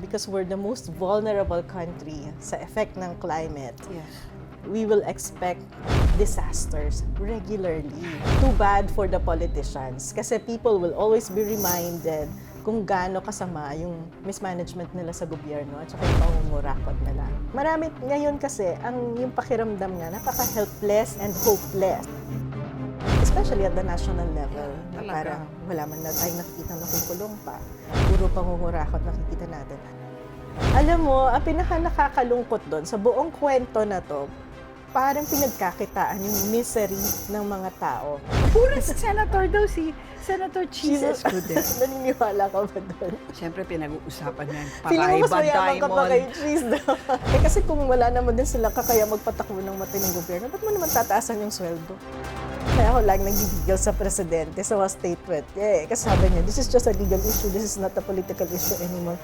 because we're the most vulnerable country sa effect ng climate, Yes. we will expect disasters regularly. Too bad for the politicians kasi people will always be reminded kung gaano kasama yung mismanagement nila sa gobyerno at saka yung pangungurakot nila. Marami ngayon kasi yung pakiramdam nga napaka-helpless and hopeless. Especially at the national level. Na Talaga. parang wala man na tayong nakikita na kukulong pa. Puro pangungurakot nakikita natin. Alam mo, ang pinaka-nakakalungkot doon sa buong kwento na to, parang pinagkakitaan yung misery ng mga tao. Puro senator daw si Senator Cheese Escudero. Naniniwala ka ba doon? Siyempre pinag-uusapan na yung Feeling mo mas Paraiba mayaman ka pa kay Diamond. Cheese daw. Kasi kung wala naman din sila kakaya magpatakbo ng matinong gobyerno, ba't mo naman tataasan yung sweldo? Kaya ako laging nagigigil sa presidente sa mga statement. Kasi sabi niya, this is just a legal issue, this is not a political issue anymore.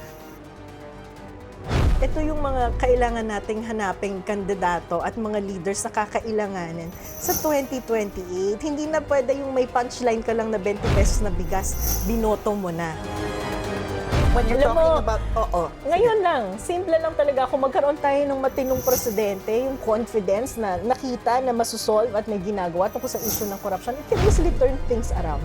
Ito yung mga kailangan nating hanaping kandidato at mga leaders na kakailanganin sa 2028. Hindi na pwede yung may punchline ka lang na 20 pesos na bigas, binoto mo na. When you're Alam talking mo, about, Ngayon lang, simple lang talaga kung magkaroon tayo ng matinong presidente, yung confidence na nakita na masusolve at may ginagawa tungkol sa issue ng corruption, it can easily turn things around.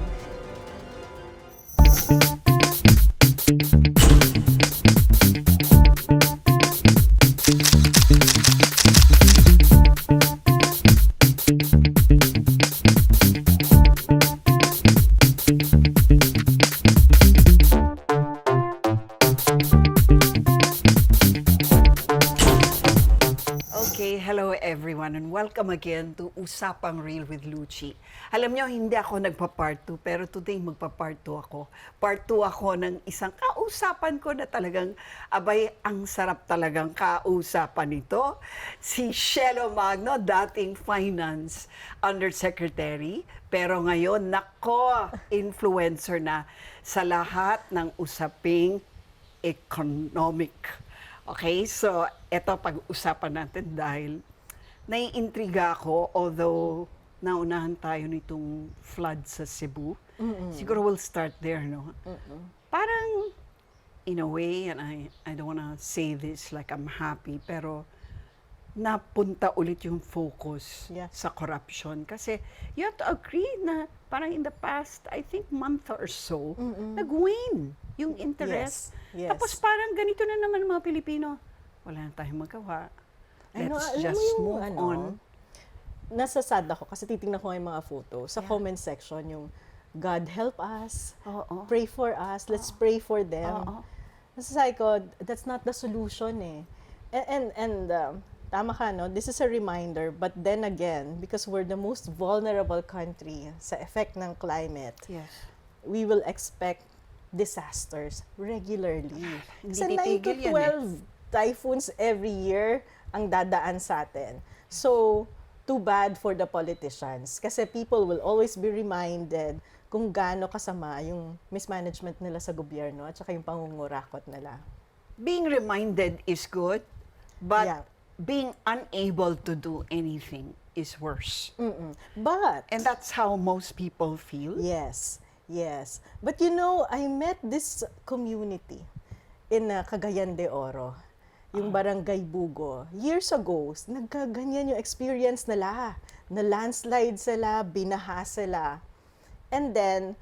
Okay, hello everyone and welcome again to Usapang Real with Luchi. Alam nyo, hindi ako nagpa-part 2 pero today magpa-part 2 ako. Part 2 ako ng isang kausapan ko na talagang, abay, ang sarap talagang kausapan nito. Si Shelo Magno, dating Finance Undersecretary, pero ngayon, nako, influencer na sa lahat ng usaping economic. Okay, so eto pag-usapan natin dahil naiintriga ako, although naunahan tayo nitong flood sa Cebu. Siguro we'll start there, no? Parang, in a way, and I don't wanna say this like I'm happy, pero napunta ulit yung focus Yeah. sa corruption. Kasi you have to agree na parang in the past, I think month or so, nag-wane yung interest. Yes, yes. Tapos parang ganito na naman mga Pilipino. Wala na tayong magawa. Ano, Let's alam mo just yung move on. Nasasad ako kasi titingnan ko yung mga photo. Sa Yeah. comment section, yung God help us, Oo. pray for us, let's pray for them. Oo. Nasasabi ko, that's not the solution eh. And tama ka, no? This is a reminder, but then again, because we're the most vulnerable country sa effect ng climate, Yes. we will expect disasters regularly. Hindi Kasi 9 to titigil yan 12 typhoons every year ang dadaan sa atin. So, too bad for the politicians. Kasi people will always be reminded kung gaano kasama yung mismanagement nila sa gobyerno at saka yung pangungurakot nila. Being reminded is good, but Yeah. being unable to do anything is worse. But, And that's how most people feel. yes, yes. But you know, I met this community in Cagayan de Oro, yung Barangay Bugo. Years ago, nagkaganyan yung experience nila. Na landslide sila, binaha sila. And then,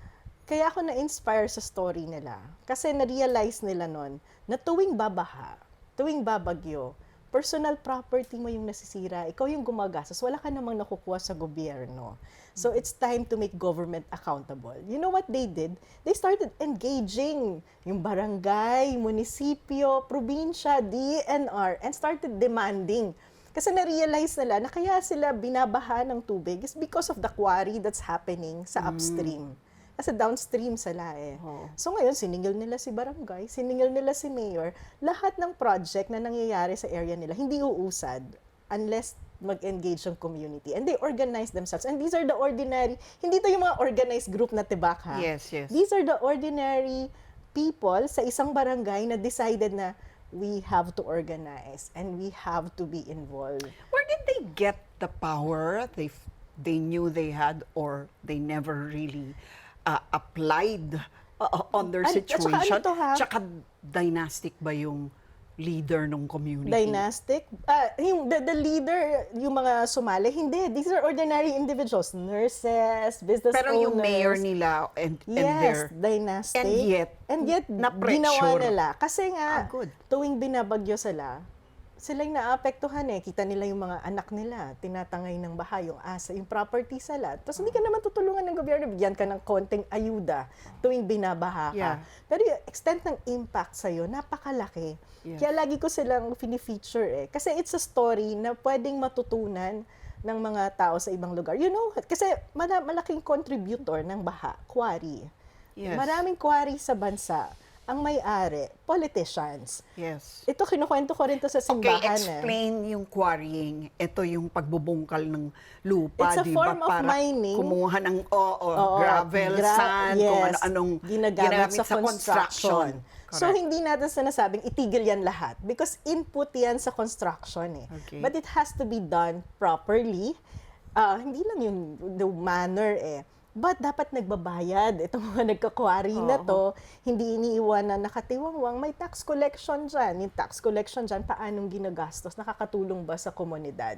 kaya ako na-inspire sa story nila. Kasi na-realize nila nun na tuwing babaha, tuwing babagyo, personal property mo yung nasisira, ikaw yung gumagastos, wala ka namang nakukuha sa gobyerno. So it's time to make government accountable. You know what they did? They started engaging yung barangay, munisipyo, probinsya, DNR, and started demanding. Kasi na-realize nila na kaya sila binabaha ng tubig is because of the quarry that's happening sa upstream. Kasi downstream sila eh. Oo. So ngayon, siningil nila si barangay, siningil nila si mayor, lahat ng project na nangyayari sa area nila, hindi uusad unless mag-engage yung community. And they organize themselves. And these are the ordinary, hindi to yung mga organized group na tibak ha. Yes, yes. These are the ordinary people sa isang barangay na decided na we have to organize and we have to be involved. Where did they get the power they knew they had, or they never really applied on their At saka situation. ano to, ha? Tsaka dynastic ba yung leader ng community? Dynastic. The leader, yung mga sumali, hindi. These are ordinary individuals. Nurses, business Pero owners. yung mayor nila and Yes, their... dynastic. And yet, na-pressure. ginawa nila. Kasi nga, Good. tuwing binabagyo sila yung naapektuhan eh. Kita nila yung mga anak nila, tinatangay ng baha, yung asa, yung property sila. Tapos hindi ka naman tutulungan ng gobyerno, bigyan ka ng konting ayuda tuwing binabaha ka. Yeah. Pero yung extent ng impact sa'yo, napakalaki. Yes. Kaya lagi ko silang fini-feature eh. Kasi it's a story na pwedeng matutunan ng mga tao sa ibang lugar. You know, kasi malaking contributor ng baha, quarry. Yes. Maraming quarry sa bansa. Ang may-ari, politicians. Yes. Ito, kinukwento ko rin to sa Okay, simbahan. explain yung quarrying. Ito yung pagbubungkal ng lupa, It's a di form ba? of Para mining. kumuha ng Oo, gravel, sand, kung yes, ano-anong ginagamit sa construction. So, Correct. hindi natin sinasabing itigil yan lahat because input yan sa construction eh. Okay. But it has to be done properly. Hindi lang yung the manner eh. But dapat nagbabayad. Itong mga nagka-quarry na to, hindi iniiwan na nakatiwangwang, may tax collection dyan. Yung tax collection dyan, paanong ginagastos? Nakakatulong ba sa komunidad?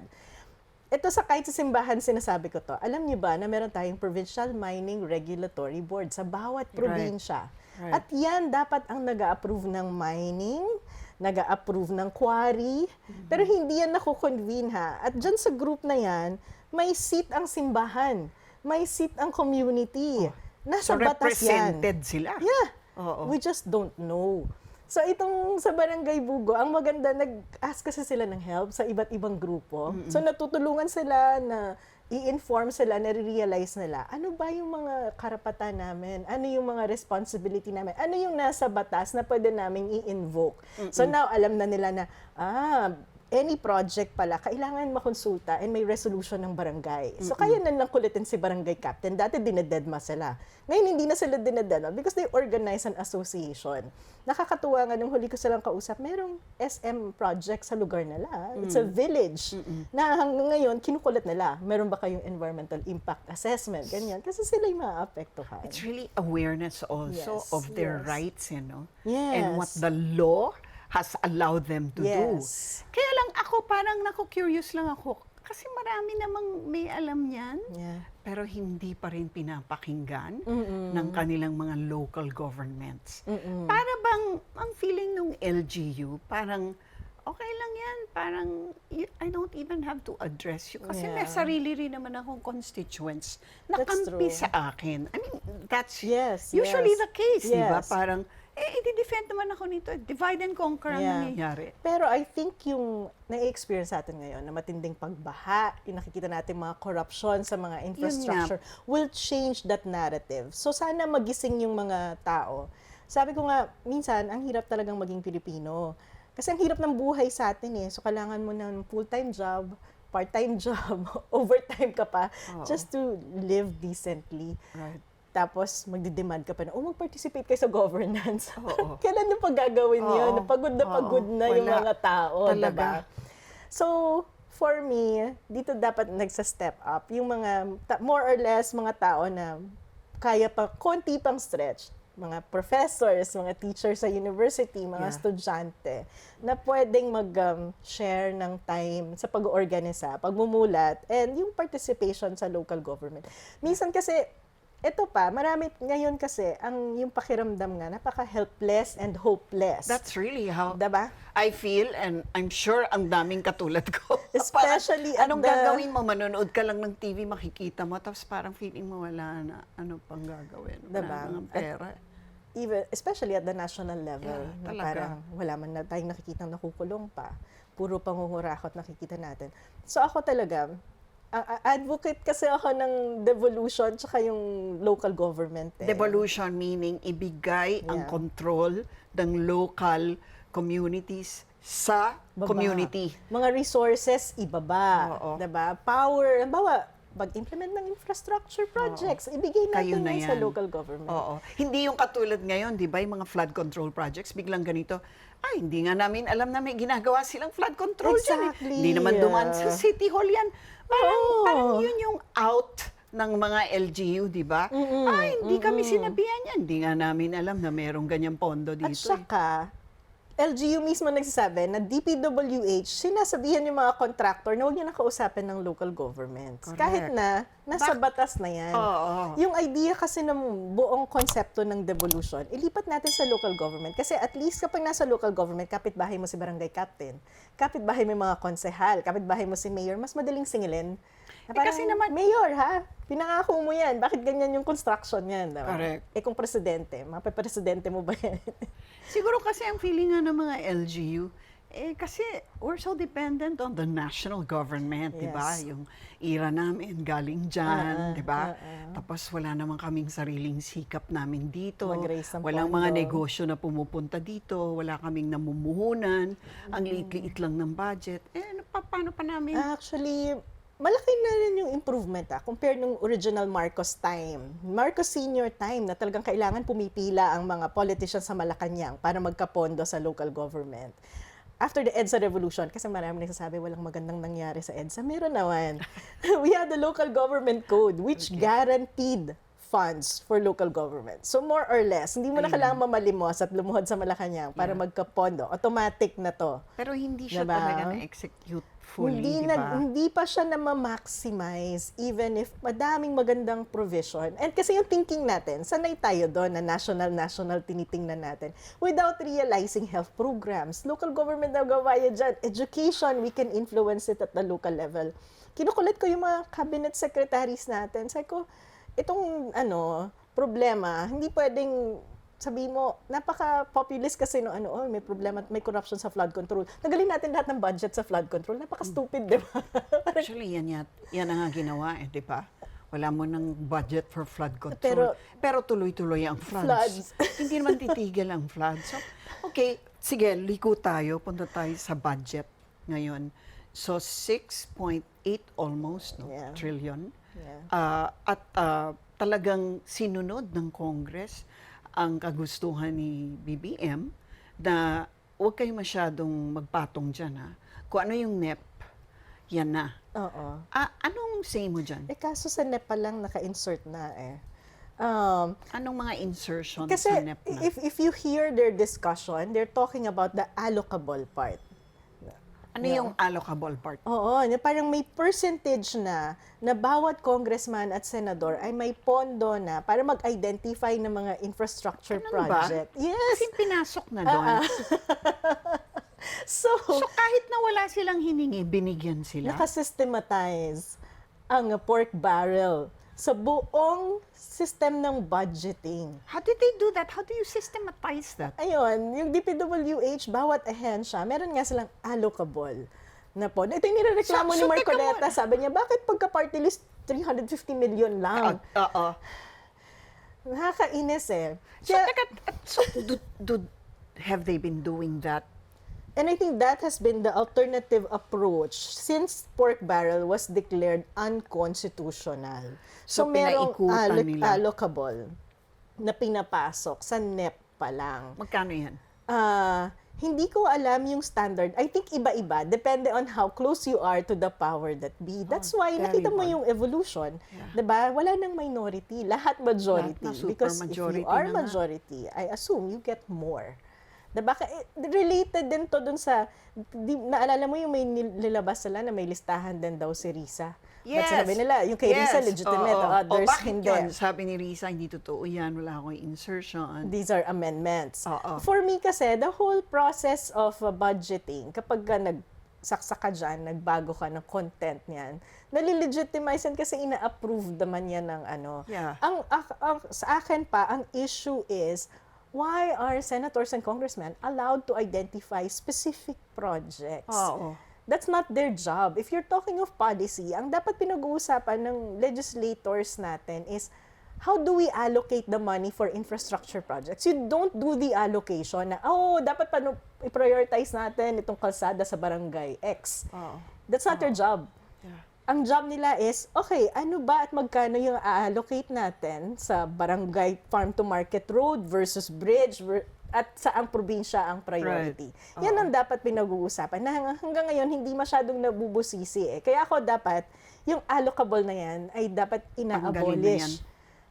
Ito kahit sa simbahan sinasabi ko to. Alam niyo ba na meron tayong Provincial Mining Regulatory Board sa bawat probinsya. Right. At yan dapat ang nag-a-approve ng mining, nag-a-approve ng quarry, pero hindi yan nakukonvene ha. At dyan sa group na yan, may seat ang simbahan, may seat ang community. Nasa So, batas yan. represented sila. Yeah. Oo. We just don't know. So itong sa Barangay Bugo, ang maganda, nag-ask kasi sila ng help sa iba't ibang grupo. So natutulungan sila na i-inform sila, na-realize nila, ano ba yung mga karapatan namin? Ano yung mga responsibility namin? Ano yung nasa batas na pwede namin i-invoke? So now, alam na nila na, any project pala, kailangan makonsulta and may resolution ng barangay. So, kaya na lang kulitin si barangay captain. Dati, dinededma sila. Ngayon, hindi na sila dinededma because they organize an association. Nakakatuwa nga, nung huli ko silang kausap, merong SM project sa lugar nila. It's a village na hanggang ngayon, kinukulit nila. Meron ba kayong environmental impact assessment? Ganyan. Kasi sila yung maaapektuhan. It's really awareness also Yes, of their yes. rights, you know? Yes. And what the law has allowed them to do. Yes. Kaya lang ako, parang curious lang ako. Kasi marami namang may alam yan. Yeah. Pero hindi pa rin pinapakinggan ng kanilang mga local governments. Para bang, ang feeling ng LGU, parang, okay lang yan, parang, I don't even have to address you. Kasi may Yeah. sarili rin naman akong constituents na That's kampi true. sa akin. I mean, that's Yes, usually yes. the case, di ba? Yes. Parang, i-defend naman ako nito. Divide and conquer ang Yeah. nangyayari. Pero I think yung na-experience natin ngayon na matinding pagbaha, yung nakikita natin mga corruption sa mga infrastructure, will change that narrative. So sana magising yung mga tao. Sabi ko nga, minsan, ang hirap talagang maging Pilipino. Kasi ang hirap ng buhay sa atin eh. So kailangan mo ng full-time job, part-time job, overtime ka pa, Oo. just to live decently. Right. Tapos magdi-demand ka pa na, mag-participate kayo sa governance. Oo. Kailan nyo pa gagawin yun? Oo. Pagod na Oo. yung Wala. mga tao. Talaga. Diba? So, for me, dito dapat nagsa-step up. Yung mga, more or less, mga tao na kaya pa, konti pang stretch. Mga professors, mga teachers sa university, mga Yeah. estudyante, na pwedeng mag-share ng time sa pag-organisa, pagmumulat, and yung participation sa local government. Minsan kasi, ito pa, marami ngayon kasi, yung pakiramdam nga, napaka-helpless and hopeless. That's really how Diba? I feel, and I'm sure ang daming katulad ko. Especially Parang, anong at the- gagawin mo? Manonood ka lang ng TV, makikita mo, tapos parang feeling mo wala na. Ano pang gagawin? Wala Diba? nang pera. Even, especially at the national level, Yeah, na talaga. parang wala man na tayong nakikita nakukulong pa. Puro pangungurakot nakikita natin. So ako talaga, advocate kasi ako ng devolution tsaka yung local government. Devolution meaning ibigay ang Yeah. control ng local communities sa Baba. community. Mga resources, ibaba. Oo. Diba? Power, halimbawa, pag-implement ng infrastructure projects, ibigay Kayo natin na yan sa yan. local government. Oo. Hindi yung katulad ngayon, di ba, yung mga flood control projects, biglang ganito, ay, hindi nga namin alam na may ginagawa silang flood control dyan. Exactly. Hindi naman dumaan sa City Hall yan. Parang, Oo. parang yun yung out ng mga LGU, di ba? Hindi kami sinabihan yan. Hindi nga namin alam na merong ganyang pondo dito. At saka, LGU mismo nagsasabi na DPWH, sinasabihan yung mga contractor na huwag niyo nakausapin ng local governments. Correct. Kahit na nasa batas na yan. Oo. Yung idea kasi ng buong konsepto ng devolution, ilipat natin sa local government. Kasi at least kapag nasa local government, kapitbahay mo si barangay captain, kapitbahay mo yung mga konsehal, kapitbahay mo si mayor, mas madaling singilin. Na parang, kasi naman- mayor ha, pinangako mo yan. Bakit ganyan yung construction yan? Diba? Correct. Eh kung presidente, mapapresidente mo ba yan? Siguro kasi ang feeling nga ng mga LGU, kasi we're so dependent on the national government, di ba? Yes. Yung ira namin galing dyan, di ba? ah. Tapos wala naman kaming sariling sikap namin dito. Mag-raise ng Walang pondo. mga negosyo na pumupunta dito. Wala kaming namumuhunan. Ang liit-liit lang ng budget. Paano pa namin? Actually, malaki na rin yung improvement compared nung original Marcos time. Marcos senior time na talagang kailangan pumipila ang mga politicians sa Malacanang para magkapondo sa local government. After the EDSA revolution, kasi marami nagsasabi walang magandang nangyari sa EDSA, meron naman. We had the local government code which guaranteed funds for local government. So more or less, hindi mo na kailangan mamalimos at lumuhod sa Malacanang para magkapondo. Automatic na to. Pero hindi siya Diba? talaga na-execute fully, di ba? Hindi pa siya na-maximize even if madaming magandang provision. And kasi yung thinking natin, sanay tayo doon na national tinitingnan natin without realizing health programs. Local government na gawaya dyan. Education, we can influence it at the local level. Kinukulit ko yung mga cabinet secretaries natin. Sabi ko, itong problema, hindi pwedeng sabi mo, napaka-populist kasi no may problema, may corruption sa flood control. Nagalin natin lahat ng budget sa flood control. Napaka-stupid, di ba? Actually, yan ang nga ginawa, di ba? Wala mo ng budget for flood control. Pero tuloy-tuloy ang floods. Hindi naman titigil ang floods. So, okay, sige, liko tayo. Punta tayo sa budget ngayon. So, 6.8 almost Yeah. trillion. Yeah. Talagang sinunod ng Congress ang kagustuhan ni BBM na huwag kayo masyadong magpatong dyan, ha? Kung ano yung NEP, yan na. Oo. Anong say mo dyan? Kaso sa NEPA lang naka-insert na eh. Anong mga insertions Kasi sa NEP na? if you hear their discussion, they're talking about the allocable part. Ano yung allocable part? Oo, parang may percentage na bawat congressman at senador ay may pondo na para mag-identify ng mga infrastructure Ganun ba? project. Yes. Kasi pinasok na doon. So, kahit na wala silang hiningi, binigyan sila. nakasystematize ang pork barrel sa buong system ng budgeting. How did they do that? How do you systematize that? Ayun, yung DPWH, bawat ahensya, meron nga silang allocable na po. Ito yung nirereklamo ni So, Marcoleta. teka Sabi niya, bakit pagka-party list, 350 million lang? Oo. Nakakainis eh. So, have they been doing that? And I think that has been the alternative approach since pork barrel was declared unconstitutional. So, merong pinaikutan nila. allocable na pinapasok sa NEP pa lang. Magkano yan? Hindi ko alam yung standard. I think iba-iba. Depende on how close you are to the power that be. That's why very nakita mo well. yung evolution. Yeah. Diba? Wala nang minority. Lahat majority. Lahat na super Because if majority you are na nga. majority, I assume you get more. Diba? Related din to dun sa, naalala mo yung may nilabas sila na may listahan din daw si Risa. But sabi nila, yung kay Risa legitimate, others bakit hindi. yun? Sabi ni Risa, hindi totoo yan, wala akong insertion. These are amendments. Oo. For me kasi, the whole process of budgeting, kapag nagsaksak ka dyan, nagbago ka ng content niyan, nalilegitimize yan kasi ina-approve naman yan ng ano. Yeah. Sa akin pa, ang issue is, why are senators and congressmen allowed to identify specific projects? Oo. That's not their job. If you're talking of policy, ang dapat pinag-uusapan ng legislators natin is how do we allocate the money for infrastructure projects? You don't do the allocation na, dapat i-prioritize natin itong kalsada sa barangay X. Oo. That's not their job. Yeah. Ang job nila is, okay, ano ba at magkano yung a-allocate natin sa barangay farm to market road versus bridge at saang probinsya ang priority. Yan ang dapat pinag-uusapan na hanggang ngayon hindi masyadong nabubusisi eh. Kaya ako dapat, yung allocable na yan ay dapat Tanggalin na yan. ina-abolish.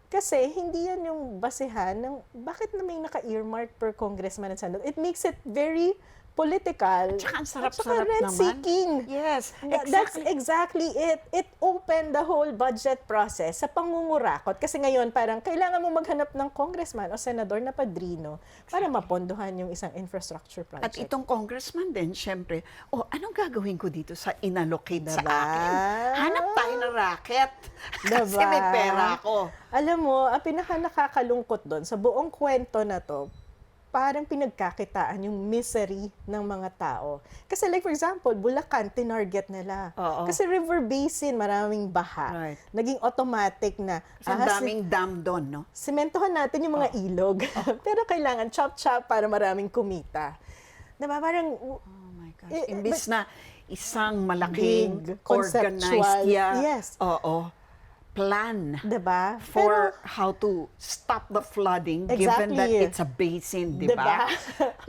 Kasi hindi yan yung basehan ng bakit na may naka-earmark per congressman at senator. It makes it very political. Tsaka ang at sarap-sarap saka naman. rent-seeking. Yes, That's exactly. exactly it. It opened the whole budget process sa pangungurakot. Kasi ngayon, parang kailangan mo maghanap ng congressman o senador na padrino para mapondohan yung isang infrastructure At project. itong congressman din, syempre, anong gagawin ko dito sa inallocate sa Diba? akin? Hanap tayo ng racket. Kasi Diba? may pera ako. Alam mo, ang pinaka nakakalungkot doon sa buong kwento na to, parang pinagkakitaan yung misery ng mga tao. Kasi like for example, Bulacan, tinarget nila. Oo. Kasi river basin, maraming baha. Right. Naging automatic na. Kasi ang daming dam doon, no? Sementohan natin yung mga ilog. Pero kailangan chop-chop para maraming kumita. Diba? Parang, Oh my gosh. Eh, Imbis na isang malaking, Big, organized, conceptual, yes. plan diba? for how to stop the flooding given that Exactly. it's a basin, di ba?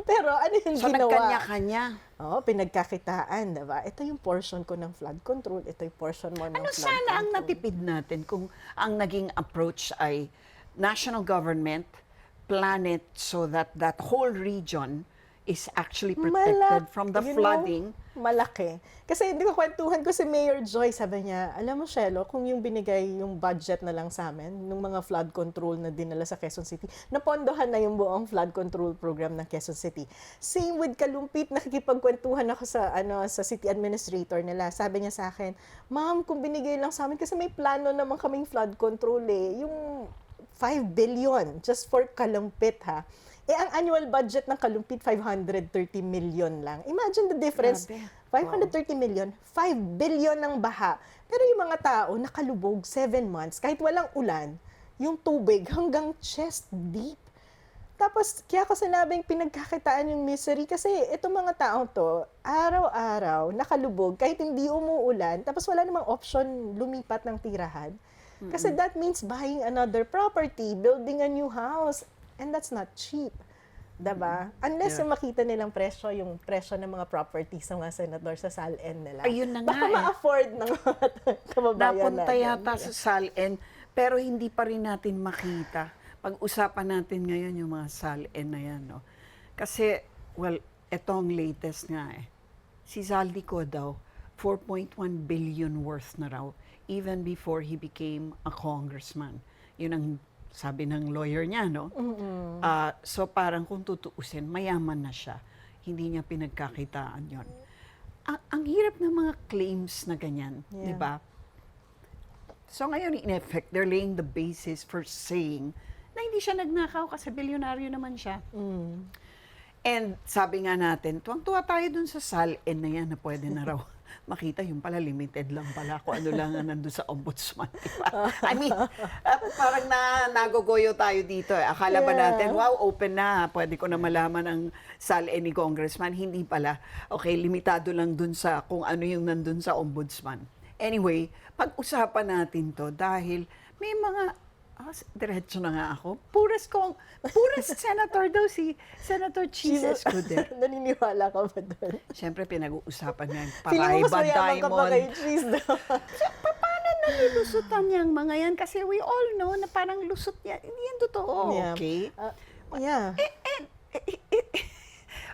Pero ano yung So, ginawa? nagkanya-kanya. Oo, pinagkakitaan, diba? Ito yung portion ko ng flood control, ito yung portion mo ng Ano flood sana ang control. natipid natin kung ang naging approach ay national government plan it so that that whole region is actually protected from the you flooding. know, malaki. Kasi hindi ko kwentuhan ko si Mayor Joy, sabi niya, alam mo, Shelo, kung yung binigay yung budget na lang sa amin, nung mga flood control na dinala sa Quezon City, napondohan na yung buong flood control program ng Quezon City. Same with Kalumpit, nakikipagkwentuhan ako sa city administrator nila. Sabi niya sa akin, Ma'am, kung binigay lang sa amin, kasi may plano naman kaming flood control eh, yung 5 billion just for Kalumpit ha. Eh, ang annual budget ng Kalumpit, 530 million lang. Imagine the difference. Grabe. 530 million, 5 billion ng baha. Pero yung mga tao, nakalubog 7 months, kahit walang ulan, yung tubig hanggang chest deep. Tapos, kaya ko sinabing pinagkakitaan yung misery kasi itong mga tao to, araw-araw, nakalubog, kahit hindi umuulan, tapos wala namang option lumipat ng tirahan. Kasi that means buying another property, building a new house, and that's not cheap. Diba? Unless Yeah. yung makita nilang presyo, yung presyo ng mga properties ng mga senador sa SALN nila. Ayun na nga Baka eh. ma-afford ng mga kababayan Napunta natin. yata sa SALN, pero hindi pa rin natin makita. Pag-usapan natin ngayon yung mga SALN na yan. No? Kasi, well, etong latest nga eh. Si Zaldico daw, 4.1 billion worth na raw, even before he became a congressman. Yun ang sabi ng lawyer niya, no? So parang kung tutuusin, mayaman na siya. Hindi niya pinagkakitaan yon. Ang hirap ng mga claims na ganyan, Yeah. di ba? So ngayon, in effect, they're laying the basis for saying na hindi siya nagnakaw kasi bilyonaryo naman siya. And sabi nga natin, tuwang-tuwa tayo dun sa SALN na yan na pwede na raw makita yung pala limited lang pala kung ano lang ang nandun sa ombudsman. Diba? I mean, parang nagogoyo tayo dito. Akala ba Yeah. natin, wow, open na, pwede ko na malaman ang SALN ni congressman. Hindi pala. Okay, limitado lang dun sa kung ano yung nandun sa ombudsman. Anyway, pag-usapan natin to dahil may mga diretso na nga ako. Puras senator daw si Senator Cheese Escudero. Naniniwala ka ba doon? Siyempre, pinag-uusapan nga yung Feeling mo mas Paraiba mayaman ka pa kay Diamond. Cheese daw. Paano nalulusutan niyang mga yan? Kasi we all know na parang lusot niya. Hindi yan totoo, Yeah. okay? Yeah.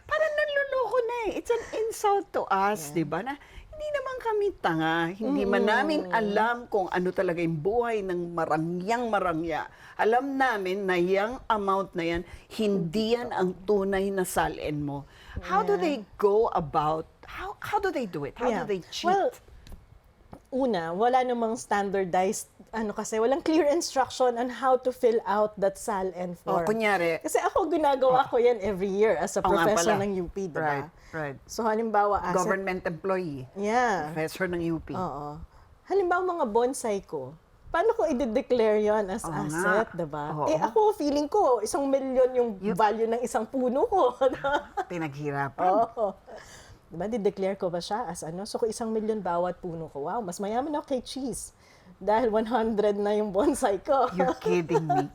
Parang nanluloko na eh. It's an insult to us, di ba? Na hindi naman kami tanga. Hindi man namin alam kung ano talaga yung buhay ng marangyang-marangya. Alam namin na yung amount na yan, hindi yan ang tunay na SALN mo. How do they go about, how do they do it? How do they cheat? Well, una, wala namang standardized, kasi walang clear instruction on how to fill out that SALN form. Kunyari, Kasi ako, ginagawa ko yan every year as a Oo nga professor pala. ng UP, diba? right. So, halimbawa, Government employee, Yeah. professor ng UP. Oo. Halimbawa, mga bonsai ko, paano ko i-declare yon as Oo nga. asset, diba? Oo. Eh, ako, feeling ko, 1 million yung value ng isang puno ko. Pinaghirapan. Oo. Diba, di-declare ko ba siya as So, kung 1 million bawat puno ko, wow, mas mayaman ako kay Cheese. Dahil 100 na yung bonsai ko. You're kidding me.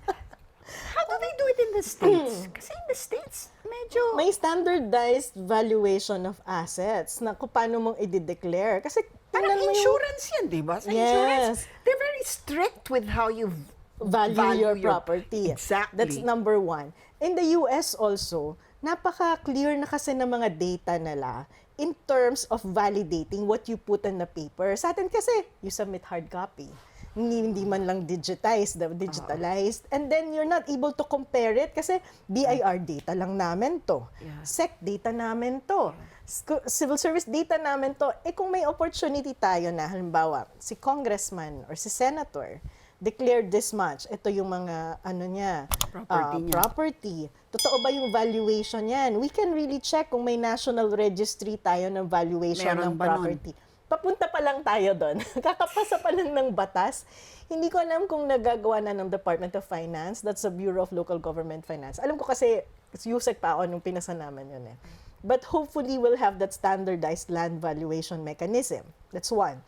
How do they do it in the States? Kasi in the States, medyo... May standardized valuation of assets na kung paano mong i-declare. Kasi Parang tingnan mo yung insurance yan, di ba? Sa Yes. insurance, they're very strict with how you value your property. Exactly. That's number one. In the US also, napaka-clear na kasi ng mga data nila in terms of validating what you put on the paper. Sa atin kasi, you submit hard copy. Hindi man lang digitalized. And then you're not able to compare it kasi BIR data lang namin to. Yeah. SEC data namin to. Civil service data namin to. Eh kung may opportunity tayo na, halimbawa, si congressman or si senator, declared this much, ito yung mga Property niya. property. Totoo ba yung valuation yan? We can really check kung may national registry tayo ng valuation Meron ng ba nun? property. Papunta pa lang tayo doon. Kakapasa pa lang ng batas. Hindi ko alam kung nagagawa na ng Department of Finance. That's the Bureau of Local Government Finance. Alam ko kasi, USEC pa ako nung pinasa naman yun eh. But hopefully, we'll have that standardized land valuation mechanism. That's one.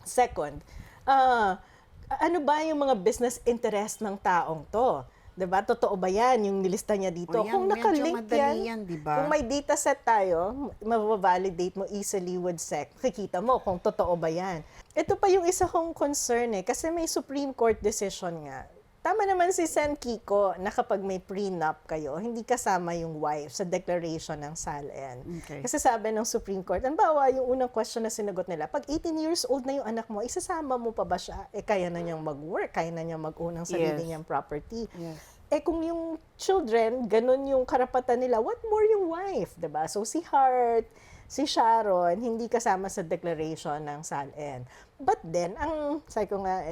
Second, ano ba yung mga business interest ng taong to? Diba? Totoo ba yan? Yung nilista niya dito. O yan, Kung medyo nakalink madali yan, diba? kung may data set tayo, mababalidate mo easily with SEC. Kikita mo kung totoo ba yan. Ito pa yung isa kong concern eh, kasi may Supreme Court decision nga. Tama naman si Sen Kiko na kapag may prenup kayo, hindi kasama yung wife sa declaration ng SALN. Okay. Kasi sabi ng Supreme Court, bawa yung unang question na sinagot nila, pag 18 years old na yung anak mo, isasama mo pa ba siya? Eh, kaya na niyang mag-work, kaya na niyang mag-unang sarili Yes. niyang property. Yes. Eh kung yung children, ganun yung karapatan nila, what more yung wife, 'di ba? So si Hart, si Sharon, hindi kasama sa declaration ng SALN. But then, sabi ko nga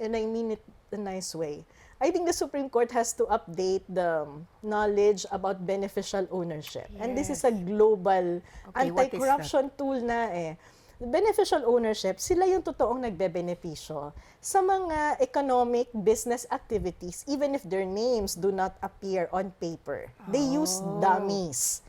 and I mean it a nice way, I think the Supreme Court has to update the knowledge about beneficial ownership. And this is a global Okay, what is anti-corruption tool na eh. Beneficial ownership, sila yung totoong nagbe-benepisyo sa mga economic business activities even if their names do not appear on paper. They use dummies.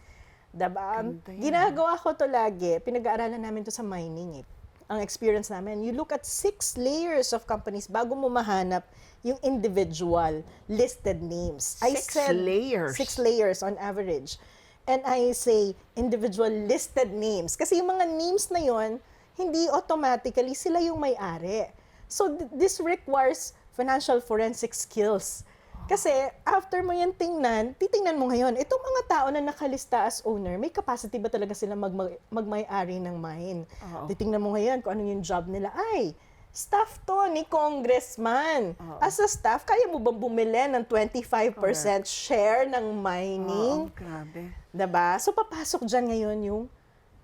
Diba? Ganda yan. Ginagawa ko to lagi. Pinag-aaralan namin to sa mining eh. Ang experience namin, you look at 6 layers of companies bago mo mahanap yung individual listed names. Six layers? 6 layers on average. And I say individual listed names. Kasi yung mga names na yon, hindi automatically sila yung may-ari. So this requires financial forensic skills. Kasi after mo yan titingnan mo ngayon, itong mga tao na nakalista as owner, may capacity ba talaga sila magmay-ari ng mine? Oo. Titingnan mo ngayon kung ano yung job nila. Ay, staff to ni congressman. Oo. As a staff, kaya mo bang bumili ng 25% share ng mining? Oo, grabe. Diba? So, papasok dyan ngayon yung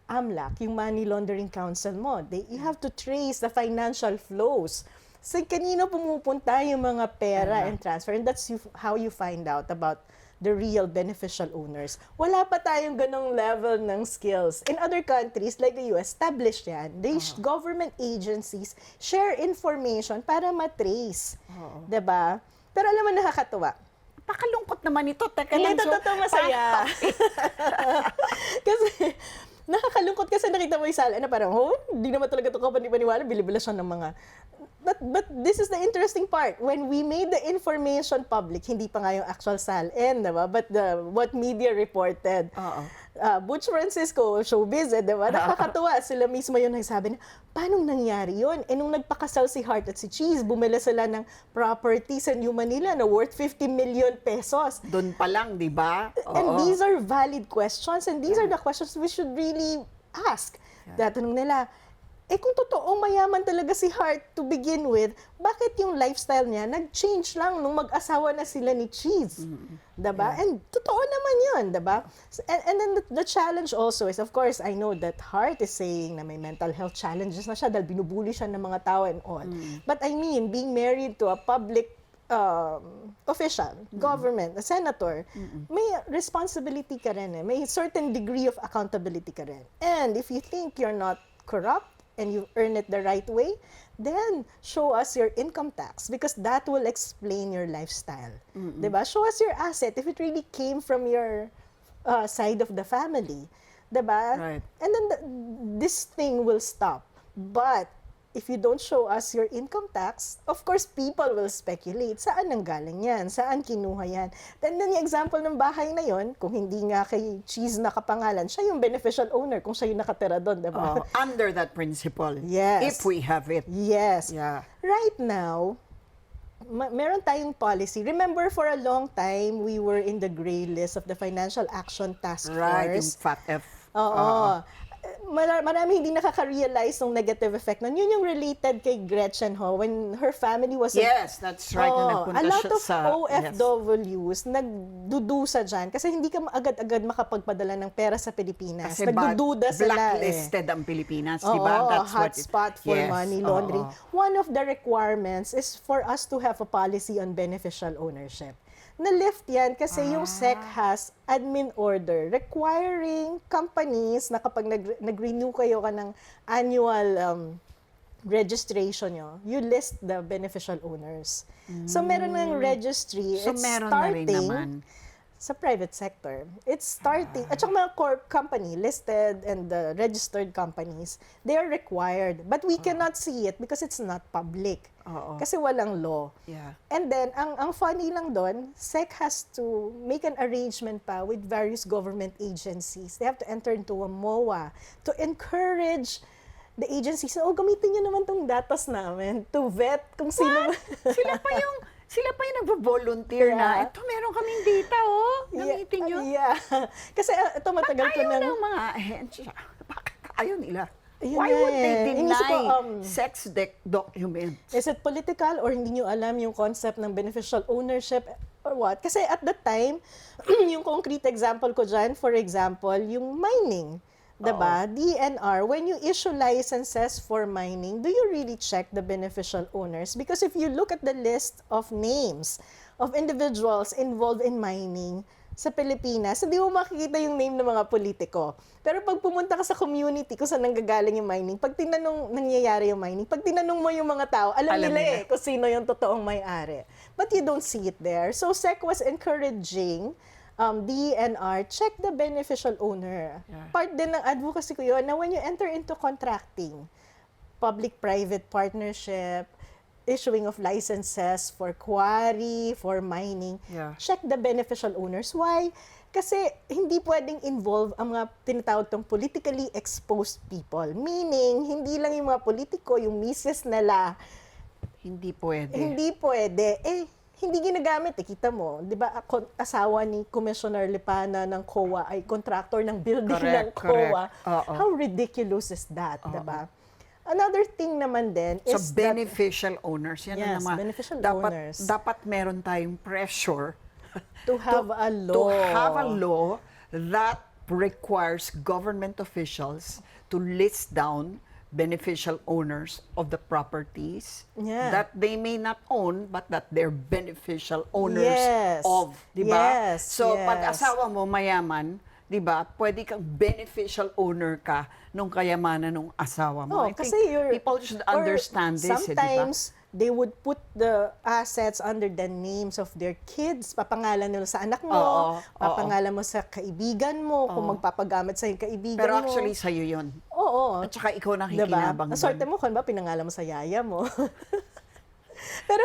AMLAC, yung Money Laundering Council mo. You have to trace the financial flows. So, kanino pumupunta yung mga pera and transfer? And that's how you find out about the real beneficial owners. Wala pa tayong ganong level ng skills. In other countries, like the US, established yan. Government agencies share information para matrace. Diba? Pero alam mo, nakakatuwa. Pakalungkot naman ito. Teka Hindi, lang. So, totoo masaya. Kasi, nakakalungkot kasi nakita mo yung sala na parang, hindi naman talaga ito kapaniwala, bilibila siya ng mga... But this is the interesting part. When we made the information public, hindi pa nga yung actual SALN, diba? But what media reported, Butch Francisco, showbiz, diba? Nakakatuwa. Sila mismo yung nagsabi na, paano nangyari yun? Eh, nung nagpakasal si Hart at si Cheese, bumila sila ng property sa New Manila na worth 50 million pesos. Doon pa lang, di ba? And these are valid questions, and these are the questions we should really ask. Tatanong nila, kung totoong mayaman talaga si Hart to begin with, bakit yung lifestyle niya nag-change lang nung mag-asawa na sila ni Cheese? Diba? And totoo naman yun, diba? And then the challenge also is, of course, I know that Hart is saying na may mental health challenges na siya dahil binubuli siya ng mga tao and all. But I mean, being married to a public official, government, a senator, may responsibility ka rin eh. May certain degree of accountability ka rin. And if you think you're not corrupt, and you earn it the right way, then show us your income tax because that will explain your lifestyle. Diba? Show us your asset if it really came from your side of the family. Diba? Right. And then this thing will stop. But if you don't show us your income tax, of course, people will speculate. Saan nanggaling yan? Saan kinuha yan? Then yung example ng bahay na yon, kung hindi nga kay Cheese nakapangalan, siya yung beneficial owner kung siya yung nakatira doon, diba? Under that principle. Yes. If we have it. Yes. Yeah. Right now, meron tayong policy. Remember, for a long time, we were in the gray list of the Financial Action Task Right, yung Force. FATF. Oo. Marami hindi nakaka-realize ng negative effect nun. Yun yung related kay Gretchen Ho when her family was... Yes, that's right. Na nagpunta a lot siya of sa... OFWs nagdudusa dyan kasi hindi ka agad-agad makapagpadala ng pera sa Pilipinas. Kasi Nagdududa sila blacklisted ang Pilipinas, di Oo, ba? That's what hotspot for yes, money laundering. oo. One of the requirements is for us to have a policy on beneficial ownership. Na-lift yan kasi yung SEC has admin order requiring companies na kapag nag-renew kayo ka ng annual registration nyo, you list the beneficial owners. So meron ng registry. So It's meron na rin naman. sa private sector. It's starting, at saka mga core company, listed and the registered companies, they are required. But we cannot see it because it's not public. Oo. Kasi walang law. Yeah. And then, ang funny lang doon, SEC has to make an arrangement pa with various government agencies. They have to enter into a MOA to encourage the agencies na, gamitin nyo naman tong datos namin to vet kung sino... Sila pa yung nagvo-volunteer na, Yeah. ito meron kaming data, gamitin nyo. Yeah. Kasi ito matagal ko Ayaw nang... ng mga ahensya. Bakit ayaw nila? Ayun Why nga would they eh. Inisip deny ko, sex documents? Is it political or hindi nyo alam yung concept ng beneficial ownership or what? Kasi at that time, yung concrete example ko dyan, for example, yung mining. Diba? DNR, when you issue licenses for mining, do you really check the beneficial owners? Because if you look at the list of names of individuals involved in mining sa Pilipinas, hindi mo makikita yung name ng mga politiko. Pero pag pumunta ka sa community kung saan nanggagaling yung mining, pag nangyayari yung mining, pag tinanong mo yung mga tao, alam nila kung sino yung totoong may-ari. But you don't see it there. So SEC was encouraging DNR, check the beneficial owner. Yeah. Part din ng advocacy ko yun na when you enter into contracting, public-private partnership, issuing of licenses for quarry, for mining, Yeah. check the beneficial owners. Why? Kasi hindi pwedeng involve ang mga tinatawag tong politically exposed people. Meaning, hindi lang yung mga politiko, yung misis nila, Hindi pwede. hindi pwede. Hindi ginagamit. Kita mo, di ba, asawa ni Commissioner Lipana ng COA ay contractor ng building ng Correct, COA. correct. Oo. How ridiculous is that, di ba? Another thing naman din So, is beneficial owners. Yan Yes, ang naman. beneficial dapat, owners. Dapat meron tayong pressure to have a law. to have a law that requires government officials to list down beneficial owners of the properties Yeah. that they may not own but that they're beneficial owners Yes. of, di ba? Yes, So yes. pag asawa mo mayaman, di ba? Pwede kang beneficial owner ka nung kayamanan ng asawa mo. I kasi think people should understand or this, di ba? sometimes, they would put the assets under the names of their kids. Papangalan nila sa anak mo, Oo, papangalan mo sa kaibigan mo, kung magpapagamit sa yung kaibigan Pero mo. actually sa'yo yun. Oo. At saka ikaw Diba? nakikinabang Ang swerte mo kung ba pinangalan mo sa yaya mo. Pero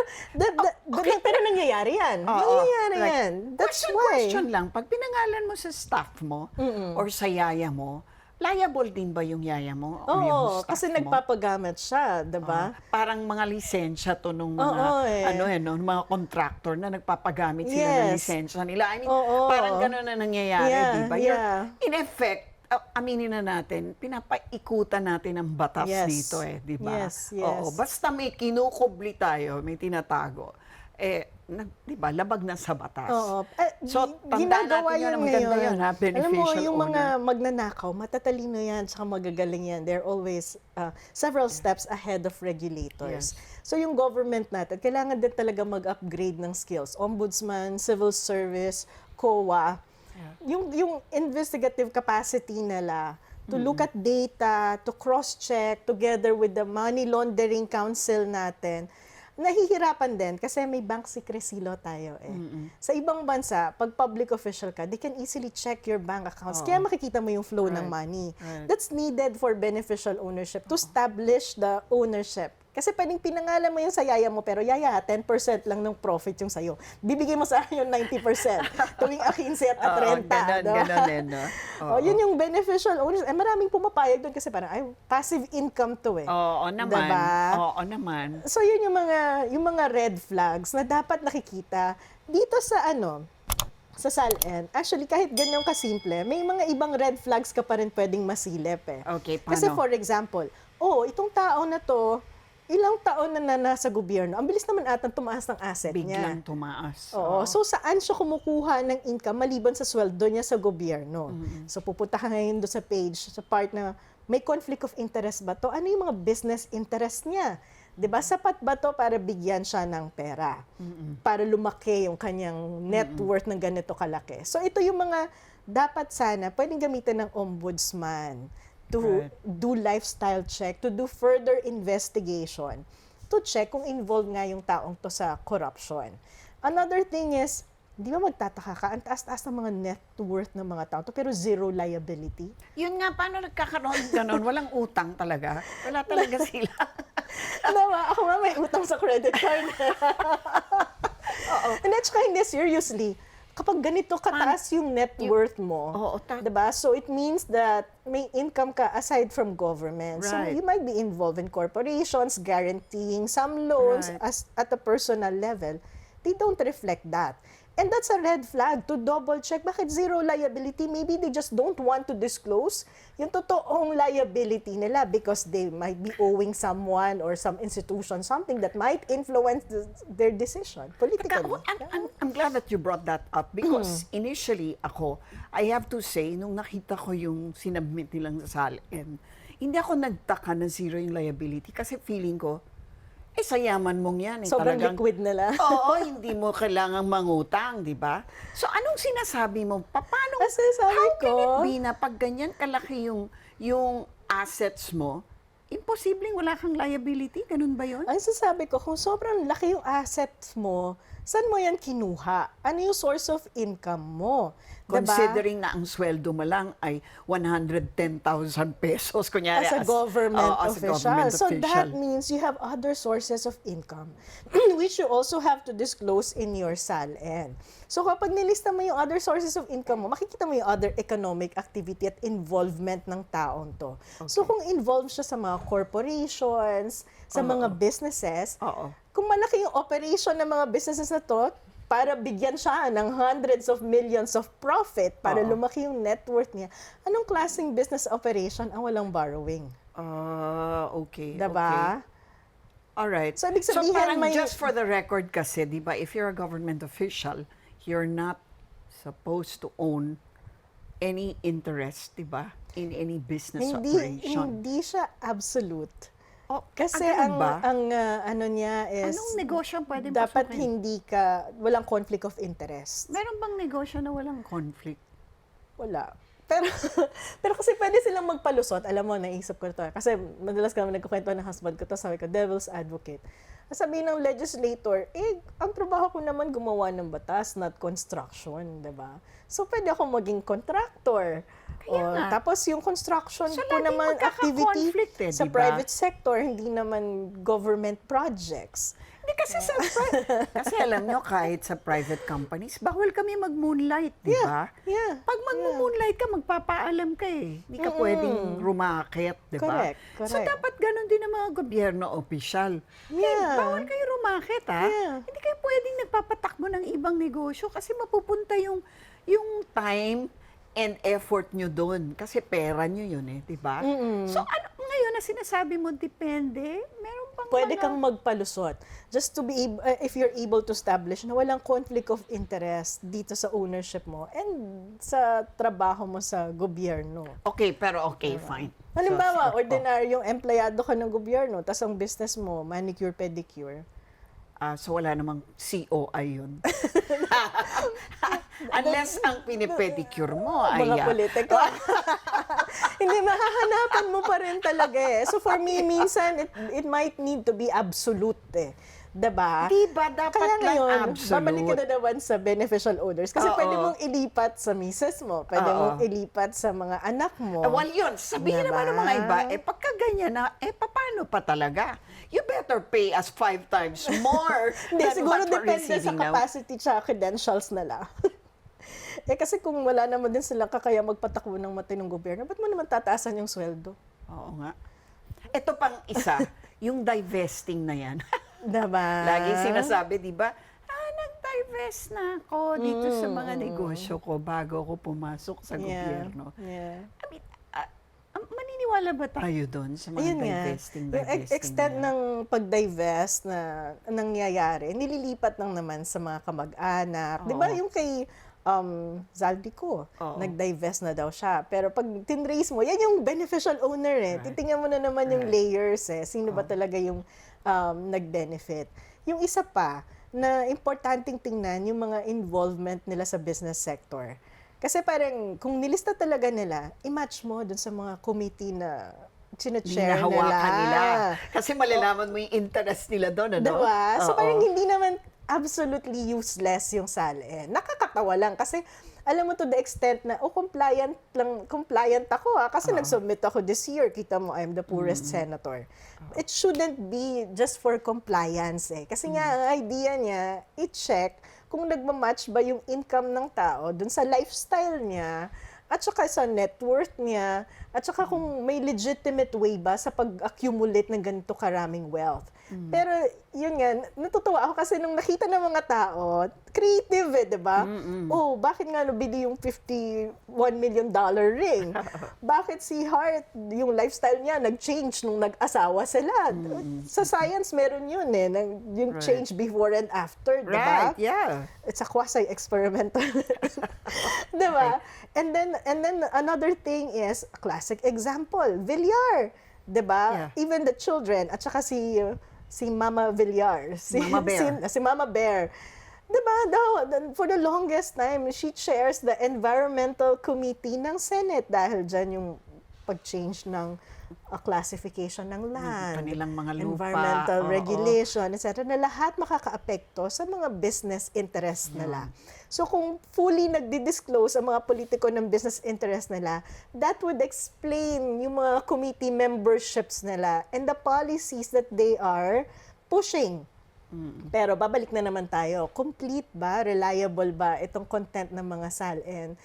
pero nangyayari yan. Nangyayari Like, yan. That's why. Question lang, pag pinangalan mo sa staff mo or sa yaya mo, liable din ba yung yaya mo or yung Oo, staff kasi mo? nagpapagamit siya, 'di ba? Parang mga lisensya to nung mga Oo, mga contractor na nagpapagamit sila ng Yes. lisensya nila. I mean, Oo. parang gano'n na nangyayari, Yeah, di ba? yeah. In effect, aminin na natin, pinapaikutan natin ang batas Yes. dito di ba? Yes, yes. Oo, basta may kinukubli tayo, may tinatago, di ba, labag na sa batas. Oo. So, tandaan ginagawa natin yun, yun maganda ngayon. yun, ha? Alam mo, Beneficial yung mga owner. magnanakaw, matatalino yan, tsaka magagaling yan. They're always several steps ahead of regulators. So, yung government natin, kailangan din talaga mag-upgrade ng skills. Ombudsman, civil service, COA. Yung investigative capacity nila to look at data, to cross-check together with the money laundering council natin. nahihirapan din kasi may bank secrecy law tayo eh. Sa ibang bansa, pag public official ka, they can easily check your bank accounts. Kaya makikita mo yung flow ng money. That's needed for beneficial ownership to establish the ownership. Kasi pwedeng pinangalan mo yung sa yaya mo, pero yaya, 10% lang ng profit yung sa'yo. Bibigay mo sa akin yung 90%. Tuwing 15 at 30. Ganun, no? Yun yung beneficial ownership. Maraming pumapayag doon kasi parang, passive income to eh. Oo naman. Diba? Oo naman. So yun yung mga red flags na dapat nakikita dito sa sa SALN. Actually, kahit ganyan kasimple, may mga ibang red flags ka pa rin pwedeng masilip eh. Okay, paano? Kasi for example, itong tao na to, ilang taon na nasa gobyerno, ang bilis naman atang tumaas ng asset niya. Biglang tumaas. Oo. So, saan siya kumukuha ng income maliban sa sweldo niya sa gobyerno? So, pupunta ka ngayon doon sa page, sa part na may conflict of interest ba to? Ano yung mga business interest niya? 'Di ba? Sapat ba to para bigyan siya ng pera? Para lumaki yung kanyang net worth ng ganito kalaki. So, ito yung mga dapat sana pwedeng gamitin ng ombudsman to do lifestyle check, to do further investigation, to check kung involved nga yung taong to sa corruption. Another thing is, di ba magtataka ka, ang taas-taas ng mga net worth ng mga tao to, pero zero liability? Yun nga, paano nagkakaroon ganon? Walang utang talaga. Wala talaga sila. Diba? Ako nga may utang sa credit card. And at saka hindi, seriously, kapag ganito kataas yung net worth mo, diba? So it means that may income ka aside from government. So you might be involved in corporations, guaranteeing some loans at a personal level. They don't reflect that. And that's a red flag to double check. Bakit zero liability? Maybe they just don't want to disclose yung totoong liability nila because they might be owing someone or some institution something that might influence their decision politically. I'm glad that you brought that up because initially I have to say, nung nakita ko yung sinubmit nilang sa SALN, hindi ako nagtaka na zero yung liability kasi feeling ko, sa yaman mong yan. Sobrang talagang, liquid nila. Oo, hindi mo kailangang mangutang, di ba? So, anong sinasabi mo? Paano, how can it be na pag ganyan kalaki yung assets mo, imposibleng wala kang liability? Ganun ba yun? Ang sasabi ko, kung sobrang laki yung assets mo, saan mo yan kinuha? Ano yung source of income mo? Considering na ang sweldo mo lang ay 110,000 pesos, kunyari. As a government official. So official. that means you have other sources of income which you also have to disclose in your SALN. So kapag nilista mo yung other sources of income mo, makikita mo yung other economic activity at involvement ng taong to. So kung involved siya sa mga corporations, sa mga businesses, kung malaki yung operation ng mga businesses na to, para bigyan siya ng hundreds of millions of profit para lumaki yung net worth niya. Anong klaseng business operation ang walang borrowing? Okay. Diba? Okay. Alright. So, ibig sabihin, parang may... just for the record kasi, di ba, if you're a government official, you're not supposed to own any interest, di ba, in any business operation. Hindi siya absolute. Kasi ba? ang ano niya is anong negosyo pwede dapat pasukin? walang conflict of interest. Meron bang negosyo na walang conflict? Wala. Pero kasi pwede silang magpalusot. Alam mo, naisip ko ito. Kasi madalas kami nagkukwento ng husband ko, tapos sabi ko, devil's advocate. Sabi ng legislator, ang trabaho ko naman gumawa ng batas, not construction, diba? So, pwede ako maging contractor. Tapos yung construction ko naman activity sa private sector, hindi naman government projects. Hindi kasi kasi alam nyo, kahit sa private companies, bawal kami mag-moonlight, di ba? Yeah. Pag mag-moonlight ka, magpapaalam ka eh. Hindi ka pwedeng rumakit, di ba? Correct. So dapat ganun din ang mga gobyerno opisyal. Bawal kayo rumakit, ha? Yeah. Hindi kayo pwedeng nagpapatakbo ng ibang negosyo kasi mapupunta yung time and effort nyo doon. Kasi pera nyo yun eh, di ba? So ano ngayon na sinasabi mo, depende? Meron bang Pwede mga... kang magpalusot. Just to be if you're able to establish na walang conflict of interest dito sa ownership mo and sa trabaho mo sa gobyerno. Okay, pero fine. Halimbawa, ordinaryong empleyado ka ng gobyerno, tas ang business mo, manicure, pedicure. So wala namang COI yun. Unless ang pinipedicure mo ay... Mga politiko. Hindi, mahahanapan mo pa rin talaga eh. So for me, minsan, it might need to be absolute eh. Diba? Diba, dapat Kaya lang ngayon, absolute. babalik ka na naman sa beneficial owners. Kasi Oo. pwede mong ilipat sa misis mo, pwede Oo. mong ilipat sa mga anak mo. Well, yun, sabihin Diba? naman ng mga iba, pagka ganyan na, paano pa talaga? You better pay us 5 times more Hindi, than siguro what we're depende sa receiving now. capacity tsaka credentials nila. Kasi kung wala naman din silang kakaya magpatakbo ng matinong gobyerno, ba't mo naman tataasan yung sweldo? Oo nga. Ito pang isa, yung divesting na yan. Diba? Laging sinasabi, di ba, nag-divest na ako dito sa mga negosyo ko bago ako pumasok sa gobyerno. Yeah. I mean, maniniwala ba tayo doon sa mga Ayun nga. divesting Yung extent na yan? ng pag-divest na nangyayari, nililipat lang naman sa mga kamag-anak. Di ba Oo. yung kay Zaldico, Oo. nag-divest na daw siya. Pero pag tinrace mo, yan yung beneficial owner eh. Right. Titingnan mo na naman yung Right. layers eh. Sino ba talaga yung nag-benefit. Yung isa pa, na importanteng tingnan yung mga involvement nila sa business sector. Kasi parang, kung nilista talaga nila, i-match mo dun sa mga committee na sinachair Hinahawakan nila. nila. Kasi malalaman mo yung interest nila doon, ano? Diba? So Oo. parang hindi naman absolutely useless yung SALN. Nakakatawa lang kasi alam mo to the extent na, compliant ako kasi nag-submit ako this year. Kita mo, I'm the poorest senator. It shouldn't be just for compliance eh. Kasi nga, ang idea niya, i-check kung nagmamatch ba yung income ng tao dun sa lifestyle niya, at saka sa net worth niya, at saka kung may legitimate way ba sa pag-accumulate ng ganito karaming wealth. Pero yun nga, natutuwa ako kasi nung nakita ng mga tao, creative eh, di ba? Oh, bakit nga nabili yung $51 million ring? Bakit si Hart, yung lifestyle niya, nag-change nung nag-asawa sila? Sa science, meron yun eh, yung Right. change before and after, di ba? Right, yeah. It's a quasi-experimental. Diba? And then another thing is, a classic example, Villar. Diba? Yeah. Even the children, at saka si Mama Villar. Mama Bear. Si Mama Bear. Diba? For the longest time, she chairs the Environmental Committee ng Senate dahil dyan yung pag-change ng classification ng land, kanilang mga lupa, environmental oo. regulation, etc. na lahat makakaapekto sa mga business interest nila. So kung fully nagdi-disclose ang mga politiko ng business interest nila, that would explain yung mga committee memberships nila and the policies that they are pushing. Pero babalik na naman tayo. Complete ba? Reliable ba itong content ng mga SALN?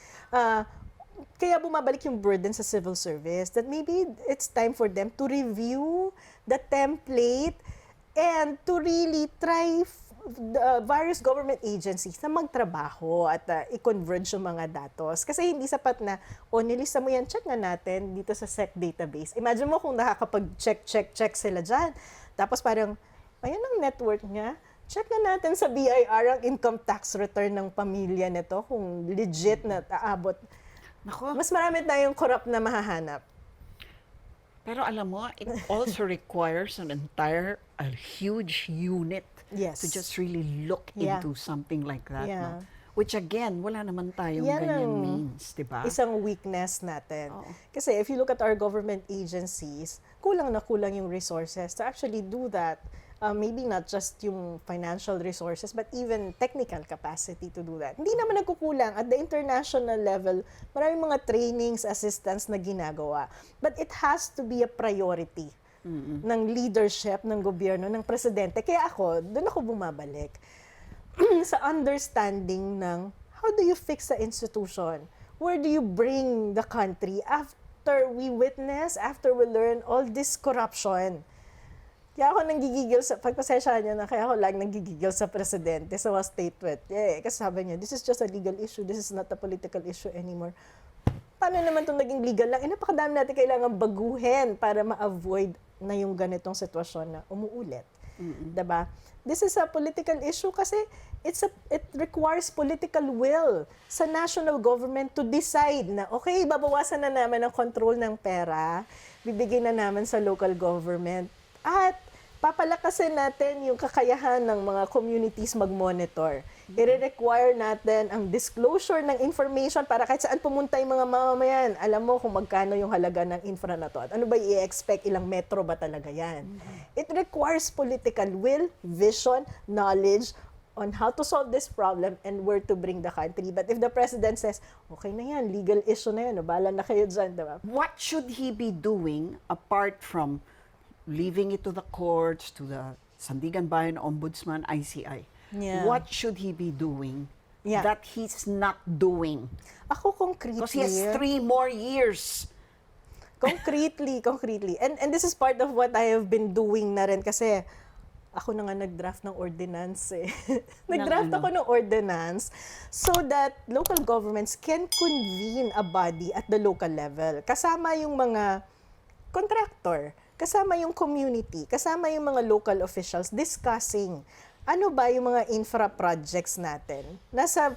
Kaya bumabalik yung burden sa civil service that maybe it's time for them to review the template and to really try the various government agencies na magtrabaho at i-converge yung mga datos. Kasi hindi sapat na, nilista mo yan, check nga natin dito sa SEC database. Imagine mo kung nakakapag-check sila dyan. Tapos parang, ayan ang network niya. Check na natin sa BIR ang income tax return ng pamilya nito kung legit na aabot. Nako. Mas marami tayong corrupt na mahahanap. Pero alam mo, it also requires a huge unit Yes. to just really look Yeah. into something like that. Yeah. No? Which again, wala naman tayong Yan ganyan ang means, di ba? Isang weakness natin. Oo. Kasi if you look at our government agencies, kulang na kulang yung resources to actually do that. Maybe not just yung financial resources, but even technical capacity to do that. Hindi naman nagkukulang. At the international level, maraming mga trainings, assistance na ginagawa. But it has to be a priority ng leadership, ng gobyerno, ng presidente. Kaya doon ako bumabalik sa understanding ng how do you fix the institution? Where do you bring the country after we witness, after we learn all this corruption? Kaya ako nanggigigil pagpasensya niya na kaya ako lagi nanggigigil sa presidente sa mga statement. Kasi sabi niya, this is just a legal issue, this is not a political issue anymore. Paano naman itong naging legal lang? Napakadami natin kailangan baguhin para ma-avoid na yung ganitong sitwasyon na umuulit. Diba? This is a political issue kasi it requires political will sa national government to decide na, okay, babawasan na namin ang control ng pera, bibigay na namin sa local government. At papalakasin natin yung kakayahan ng mga communities mag-monitor. I-require natin ang disclosure ng information para kahit saan pumunta yung mga mamamayan, alam mo kung magkano yung halaga ng infra na to. At ano ba i-expect, ilang metro ba talaga yan? It requires political will, vision, knowledge on how to solve this problem and where to bring the country. But if the president says, okay na yan, legal issue na yan, bahala na kayo dyan, diba? What should he be doing apart from leaving it to the courts, to the Sandigan Bayan Ombudsman, ICI? Yeah. What should he be doing Yeah. that he's not doing? Ako concretely. Because he has 3 more years. Concretely. And this is part of what I have been doing na rin kasi ako na nga nag-draft ng ordinance eh. Nag-draft ano? ako ng ordinance so that local governments can convene a body at the local level. Kasama yung mga contractor, kasama yung community, kasama yung mga local officials discussing ano ba yung mga infra projects natin. Nasa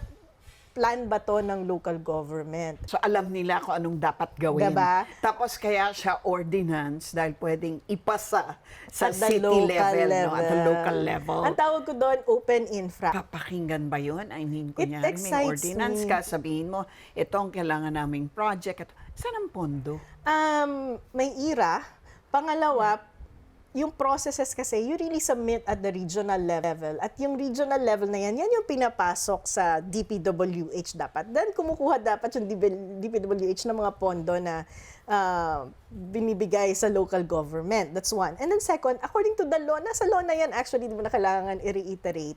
plan ba to ng local government? So alam nila kung anong dapat gawin. Diba? Tapos kaya siya ordinance dahil pwedeng ipasa sa At the city local level, no? At the local level. Ang tawag ko doon, open infra. Papakinggan ba yun? I mean, It kunyari may excites ordinance me. ka, sabihin mo, ito ang kailangan naming project. Saan ang pondo? May IRA. Pangalawa, yung processes kasi, you really submit at the regional level. At yung regional level na yan yung pinapasok sa DPWH dapat. Then, kumukuha dapat yung DPWH ng mga pondo na binibigay sa local government. That's one. And then second, according to the law, nasa law na yan actually, di mo na kailangan i-reiterate,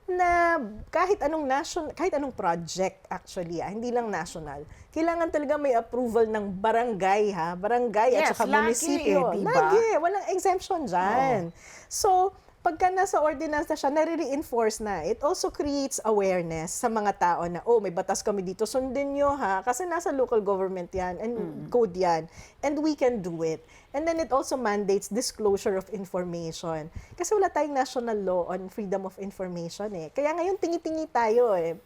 na kahit anong project actually, hindi lang national, kailangan talaga may approval ng barangay, barangay at Yes, saka lagi munisipyo. eh, di ba? Lagi, walang exemption dyan. So, pagka nasa ordinance na siya, nare-reinforce na. It also creates awareness sa mga tao na, may batas kami dito, sundin nyo kasi nasa local government yan, and code yan, and we can do it. And then it also mandates disclosure of information. Kasi wala tayong national law on freedom of information eh. Kaya ngayon, tingi-tingi tayo eh.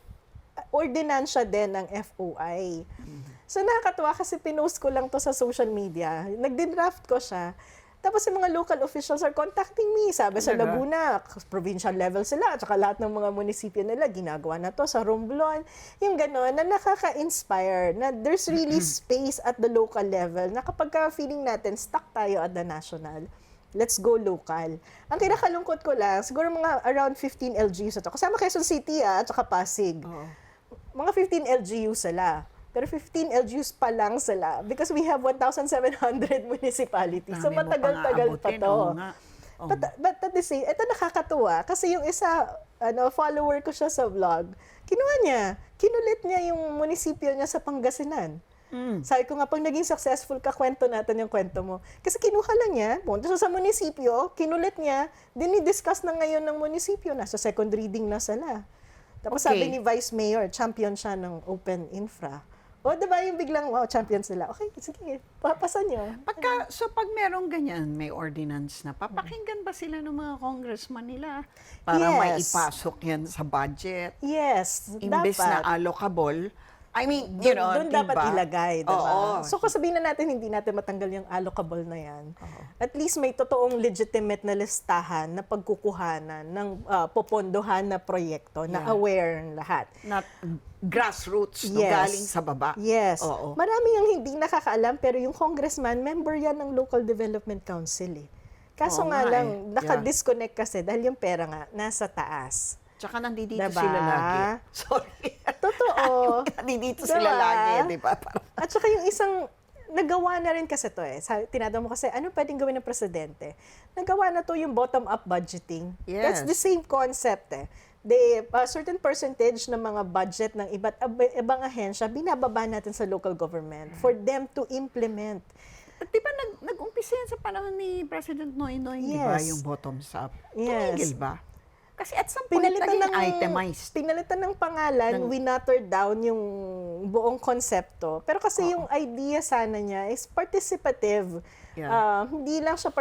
Ordinansya din ng FOI. So nakakatuwa kasi pinost ko lang to sa social media. Nagdi-draft ko siya. Tapos yung mga local officials are contacting me. Sabi sa Talaga? Laguna, provincial level sila, at saka lahat ng mga munisipyo nila, ginagawa na to sa Romblon. Yung gano'n, na nakaka-inspire, na there's really space at the local level, na kapag feeling natin, stuck tayo at the national, let's go local. Ang kinakalungkot ko lang, siguro mga around 15 LGUs na to. Kasama Quezon City at saka Pasig. Mga 15 LGUs sila. Pero 15 LGUs pa lang sila because we have 1,700 municipalities. So Dami mo matagal-tagal pang pa aabutin, to. oo nga. But at the same, ito nakakatuwa kasi yung isa, follower ko siya sa vlog, kinulit niya yung munisipyo niya sa Pangasinan. Sabi ko nga, pag naging successful ka, kwento natin yung kwento mo. Kasi kinuha lang niya, punta siya sa munisipyo, kinulit niya, dinidiscuss na ngayon ng munisipyo, nasa second reading na sila. Tapos Okay. sabi ni Vice Mayor, champion siya ng open infra. Diba yung biglang, wow, champion sila. Okay, sige, papasa nyo. Pag merong ganyan, may ordinance na, papakinggan ba sila ng mga congressman nila para Yes. maipasok yan sa budget? Yes, Imbes dapat. na allocable? I mean, you know, Doon dapat diba? ilagay, diba? Oo. So kung sabihin na natin, hindi natin matanggal yung allocable na yan, at least may totoong legitimate na listahan na pagkukuhanan ng popondohan na proyekto na aware ng lahat. Not grassroots, no, Yes. galing sa baba. Yes. Oo. Marami yung hindi nakakaalam, pero yung congressman, member yan ng Local Development Council eh. Kaso Oo nga nga lang, eh. naka-disconnect kasi dahil yung pera nga nasa taas. Tsaka nandito Diba? sila lagi. Sorry. Totoo. nandito sila Diba? lagi, di ba? At saka yung isang, nagawa na rin kasi to eh. Tinatanong mo kasi, ano pwedeng gawin ng presidente? Nagawa na to yung bottom-up budgeting. Yes. That's the same concept eh. Certain percentage ng mga budget ng ibang ahensya, binababa natin sa local government for them to implement. At di ba nag-umpisa yan sa panahon ni President Noynoy, di ba? Yes. Yung bottoms up. Yes. Tumigil ba? Kasi at some point, naging itemized. Pinalitan ng pangalan, we watered down yung buong konsepto. Pero kasi yung idea sana niya is participative. Yeah. Hindi lang siya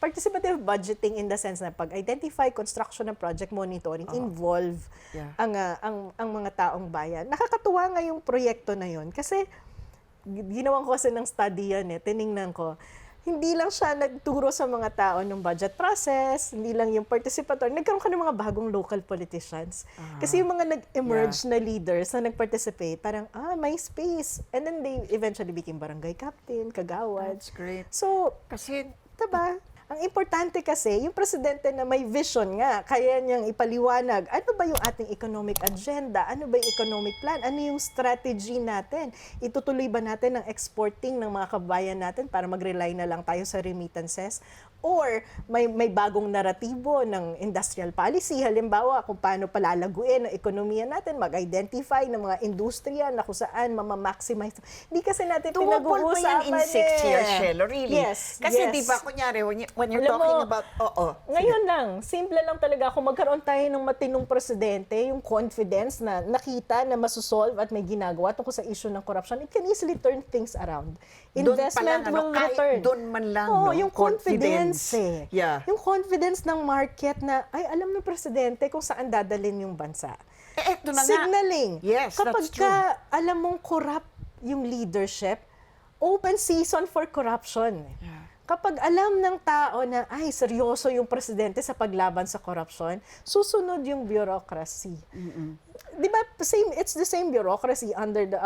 participative budgeting in the sense na pag-identify, construction ng project monitoring, involve Yeah. ang mga taong bayan. Nakakatuwa nga yung proyekto na yun kasi ginawan ko kasi ng study yan tiningnan ko. hindi lang siya nagturo sa mga tao ng budget process, hindi lang yung participatory, nagkaroon ka ng mga bagong local politicians. Kasi yung mga nag-emerge na leaders na nag-participate, parang, may space. And then they eventually became barangay captain, kagawad. That's great. So, Kasi, diba? Ang importante kasi, yung presidente na may vision nga, kaya niyang ipaliwanag, ano ba yung ating economic agenda? Ano ba yung economic plan? Ano yung strategy natin? Itutuloy ba natin ang exporting ng mga kabayan natin para mag-rely na lang tayo sa remittances? Or may bagong naratibo ng industrial policy, halimbawa kung paano palalaguin ang ekonomiya natin, mag-identify ng mga industriya na kung saan mamamaximize. Hindi kasi natin tumupol pa yan in pinag-uusapan 6 years, Shelo, really. Yes, Kasi yes. di ba, kunyari, when you're Alam talking mo, about, Ngayon lang, simple lang talaga kung magkaroon tayo ng matinong presidente, yung confidence na nakita na masosolve at may ginagawa tungkol sa issue ng corruption, it can easily turn things around. Investment will return. Doon man lang, Oo, no? yung confidence eh. Yeah. Yung confidence ng market na, ay, alam ng presidente kung saan dadalhin yung bansa. Eto na nga. Signaling. Yes, Kapag that's true. alam mong corrupt yung leadership, open season for corruption. Yeah. Kapag alam ng tao na, ay, seryoso yung presidente sa paglaban sa corruption, susunod yung bureaucracy. Di ba, it's the same bureaucracy under the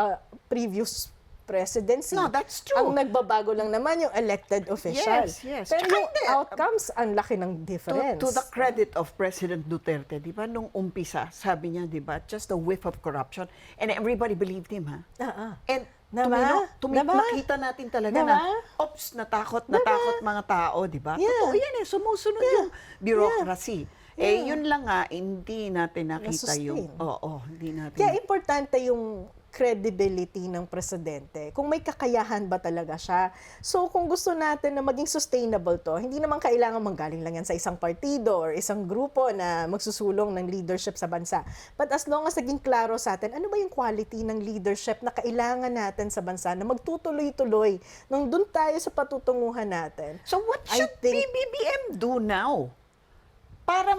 previous presidency. No, that's true. Ang nagbabago lang naman yung elected official. Yes. Pero Tsaka yung hindi. outcomes, ang laki ng difference. To the credit of President Duterte, di ba, nung umpisa, sabi niya, di ba, just a whiff of corruption, and everybody believed him, ha? And nakita natin talaga na, natakot mga tao, di ba? Yeah. Totoo yan eh, sumusunod yung bureaucracy. Yun lang nga, hindi natin nakita yung, hindi natin. Kaya importante yung credibility ng presidente. Kung may kakayahan ba talaga siya. So, kung gusto natin na maging sustainable to, hindi naman kailangan manggaling lang yan sa isang partido or isang grupo na magsusulong ng leadership sa bansa. But as long as naging klaro sa atin, ano ba yung quality ng leadership na kailangan natin sa bansa na magtutuloy-tuloy nung dun tayo sa patutunguhan natin. So, what should PBBM do now? Para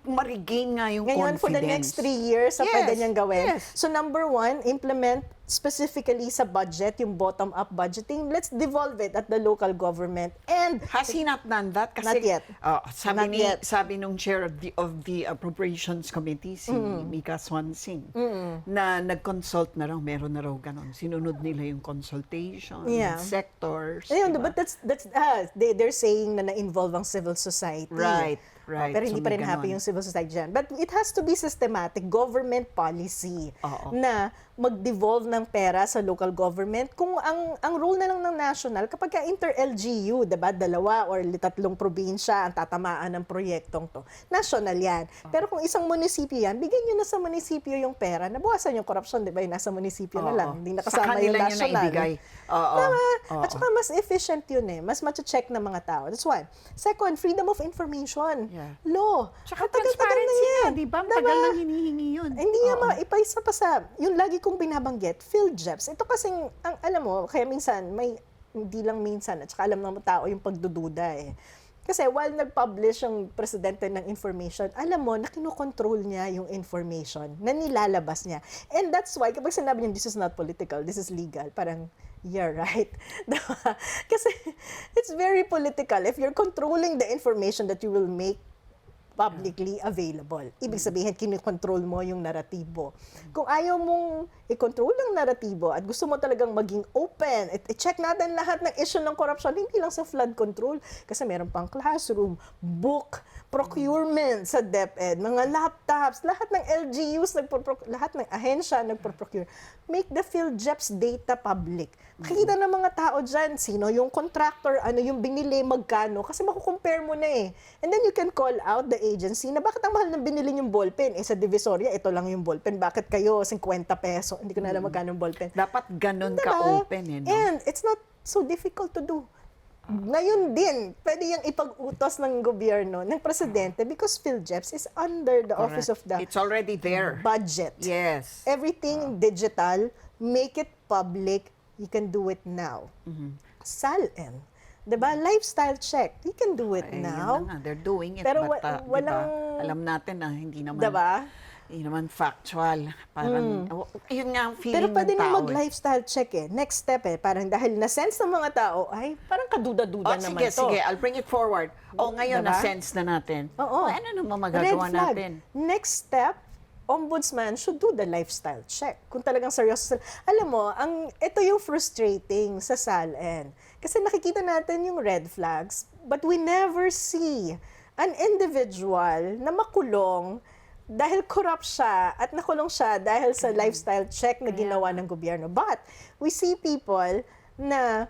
ma-regain nga yung Ngayon, confidence. for the next 3 years, pwede niyang gawin. Yes. So, number 1, implement specifically sa budget, yung bottom-up budgeting. Let's devolve it at the local government. And Has he not done that? Kasi, Not yet. Not yet. Sabi nung chair of the Appropriations Committee, si Mika Swansing, na nag-consult na raw, meron na raw ganon. Sinunod nila yung consultation, sectors. ayun, diba? but they're saying na na-involve ang civil society. Right. Pero hindi So, pa rin may happy ganon. yung civil society dyan. But it has to be systematic government policy Oo. na mag-devolve ng pera sa local government. Kung ang role na lang ng national, kapag ka inter-LGU, diba, 2 or 3 probinsya ang tatamaan ng proyektong to, national yan. Pero kung isang munisipyo yan, bigyan nyo na sa munisipyo yung pera, nabuwasan yung corruption, diba, yung nasa munisipyo na lang, hindi nakasama yung Sa kanila national. yun na ibigay. Oo. At saka mas efficient yun eh. Mas check ng mga tao. That's one. Second, freedom of information. Yeah. Law. Tsaka Matagal-tagal transparency na nga, di ba? Tagal nang hinihingi yun. Hindi nga ipaisa pa sa, yung lagi kong binabanggit, PhilJeps. Ito kasing, alam mo, kaya minsan, hindi lang minsan, at saka alam ng tao yung pagdududa eh. Kasi while nag-publish yung presidente ng information, alam mo na kinokontrol niya yung information na nilalabas niya. And that's why, kapag sinabi niya, this is not political, this is legal, parang, yeah, right. Diba? Kasi it's very political. If you're controlling the information that you will make publicly available. Ibig sabihin, kinikontrol mo yung naratibo. Kung ayaw mong i-control ang naratibo at gusto mo talagang maging open, i-check natin lahat ng issue ng corruption, hindi lang sa flood control. Kasi meron pang classroom, book, procurement sa DepEd, mga laptops, lahat ng LGUs, lahat ng ahensya nagpo-procure. Make the PhilJeps data public. Makikita ng mga tao dyan, sino yung contractor, ano yung binili, magkano, kasi makukompare mo na eh. And then you can call out the agency na bakit ang mahal ng binili yung ballpen? Eh sa Divisoria, ito lang yung ballpen. Bakit kayo 50 peso? Hindi ko na alam magkano yung ballpen. Dapat ganon Diba? ka-open eh, no? And it's not so difficult to do. Ngayon din, pwede yung ipag-utos ng gobyerno, ng presidente, because PhilJeps is under the office of the It's already there. budget. Yes. Everything digital, make it public, you can do it now. SALN. Diba? Lifestyle check. You can do it Yun now. na nga, they're doing it. Pero but, walang- diba, alam natin na hindi naman. Diba? Yun naman factual. Parang, yun nga ang feeling Pero pwede ng na tao. Eh. mag-lifestyle check eh. Next step eh. Parang dahil na-sense ng mga tao, ay, parang kaduda-duda naman Sige, to. sige. I'll bring it forward. Ngayon, Diba? na-sense na natin. Oo. Ano naman Red magagawa flag. natin? Next step, ombudsman should do the lifestyle check. Kung talagang seryoso. Alam mo, ito yung frustrating sa SALN. Kasi nakikita natin yung red flags, but we never see an individual na makulong dahil corrupt siya at nakulong siya dahil sa lifestyle check na ginawa ng gobyerno. But we see people na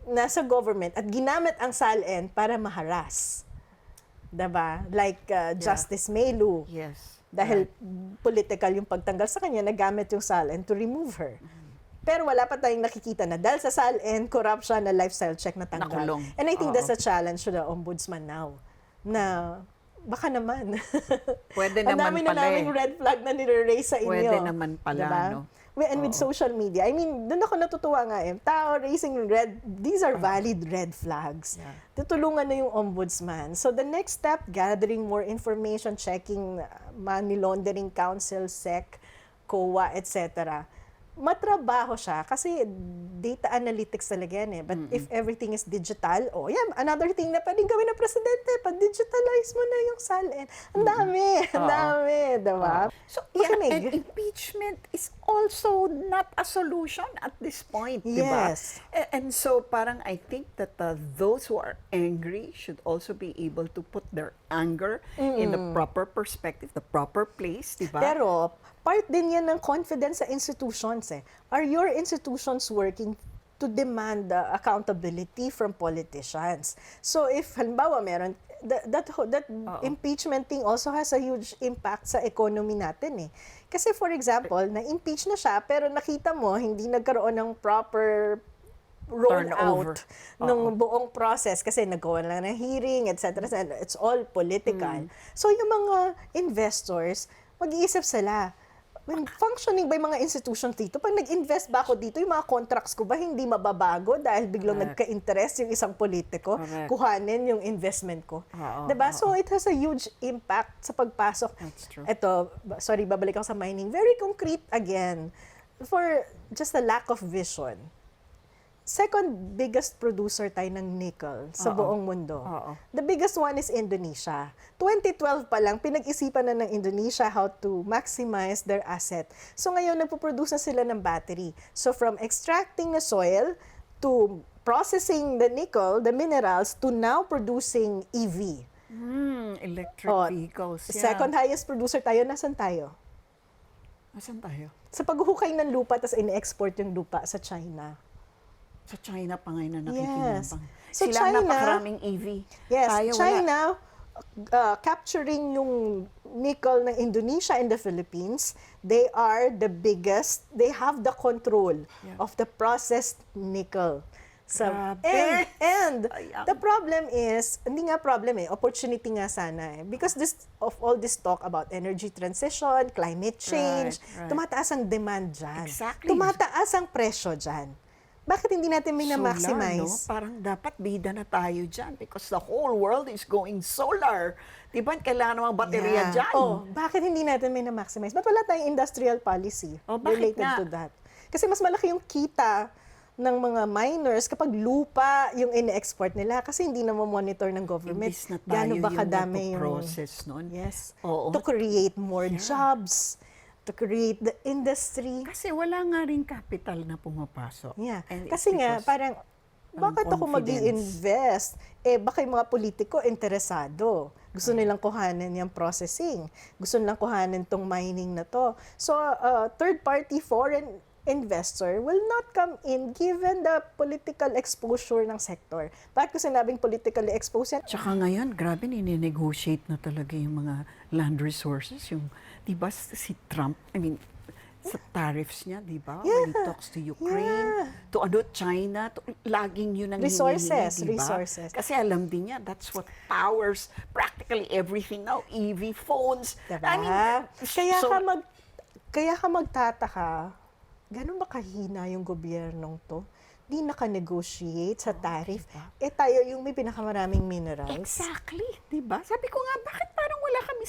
nasa government at ginamit ang SALN para maharas. Diba? Like Justice Melu. Yes. Dahil political yung pagtanggal sa kanya, nagamit yung SALN to remove her. Pero wala pa tayong nakikita na dahil sa SALN, corrupt siya na lifestyle check na tanggal. Nakulong. And I think Oo. that's a challenge to the ombudsman now. Na baka naman. Pwede Ang naman dami na pala naming eh. red flag na nire-raise sa inyo. Pwede naman pala, Diba? no? And with social media, I mean, doon ako natutuwa nga eh. Tao raising red, these are valid red flags. Yeah. Tutulungan na yung ombudsman. So the next step, gathering more information, checking money laundering council, SEC, COA, etc. Matrabaho siya kasi data analytics talaga yan eh. But if everything is digital, another thing na pwedeng gawin ng presidente, pag-digitalize mo na yung SALN. Ang dami, ang dami, diba? So, yeah, Makinig. and impeachment is also not a solution at this point, di ba? Yes. And so, parang I think that those who are angry should also be able to put their anger in the proper perspective, the proper place, di ba? Pero, part din yan ng confidence sa institutions eh. Are your institutions working to demand accountability from politicians? So if halimbawa meron, that impeachment thing also has a huge impact sa economy natin eh. Kasi for example, na-impeach na siya pero nakita mo hindi nagkaroon ng proper roll Turnover. out ng buong process kasi nagawa lang ng hearing, etc. It's all political. So yung mga investors, mag-iisip sila, when functioning ba yung mga institutions dito? Pag nag-invest ba ako dito, yung mga contracts ko ba hindi mababago dahil biglang nagka-interest yung isang politiko, Correct. kuhanin yung investment ko? Oo, Diba? So it has a huge impact sa pagpasok. That's true. Ito, sorry, babalik ako sa mining. Very concrete again, for just a lack of vision. Second biggest producer tayo ng nickel sa buong mundo. Oo. The biggest one is Indonesia. 2012 pa lang, pinag-isipan na ng Indonesia how to maximize their asset. So ngayon, nagpo-produce na sila ng battery. So from extracting the soil to processing the nickel, the minerals, to now producing EV. Electric Oh, vehicles. Yeah. Second highest producer tayo, nasan tayo? Asan tayo? Sa paghuhukay ng lupa, tapos ini-export yung lupa sa China. Sa China pa ngayon na Yes. nakikinabang. So Sila China- napakaraming EV. Yes, Tayo, wala. China capturing yung nickel ng Indonesia and the Philippines, they are the biggest, they have the control of the processed nickel. So, Grabe. and Sayang. the problem is, hindi nga problem eh, opportunity nga sana eh. Because of all this talk about energy transition, climate change, Right. tumataas ang demand dyan. Exactly. Tumataas ang presyo dyan. Bakit hindi natin Solar, minamaximize? no? Parang dapat bida na tayo dyan because the whole world is going solar. Di ba? Kailangan namang baterya dyan. Oh, bakit hindi natin minamaximize? Ba't wala tayong industrial policy Oh, bakit related nga? to that? Kasi mas malaki yung kita ng mga miners kapag lupa yung ine-export nila kasi hindi na monitor ng government Imbis na tayo gaano ba yung kadami yung process nun. yes Oo. to create more jobs, to create the industry. Kasi wala nga rin capital na pumapasok. Yeah. And it's Kasi nga, because parang, bakit ako confidence. mag-i-invest? Baka yung mga politiko interesado. Gusto nilang kuhanin yung processing. Gusto nilang kuhanin tong mining na to. So, third-party foreign investor will not come in given the political exposure ng sector. Bakit ko sinabing politically exposed yan? Tsaka ngayon, grabe, nine-negotiate na talaga yung mga land resources. Yung, di ba, si Trump, sa tariffs niya, di ba? When he talks to Ukraine, to China, laging yun ang Resources, hinihingi, di ba? resources. Kasi alam din niya, that's what powers practically everything now. EV phones. Diba? Kaya ka magtataka, ganun ba kahina yung gobyernong to? Di naka-negotiate sa tariff. diba? Tayo yung may pinakamaraming minerals. Exactly, di ba? Sabi ko nga, bakit parang wala kang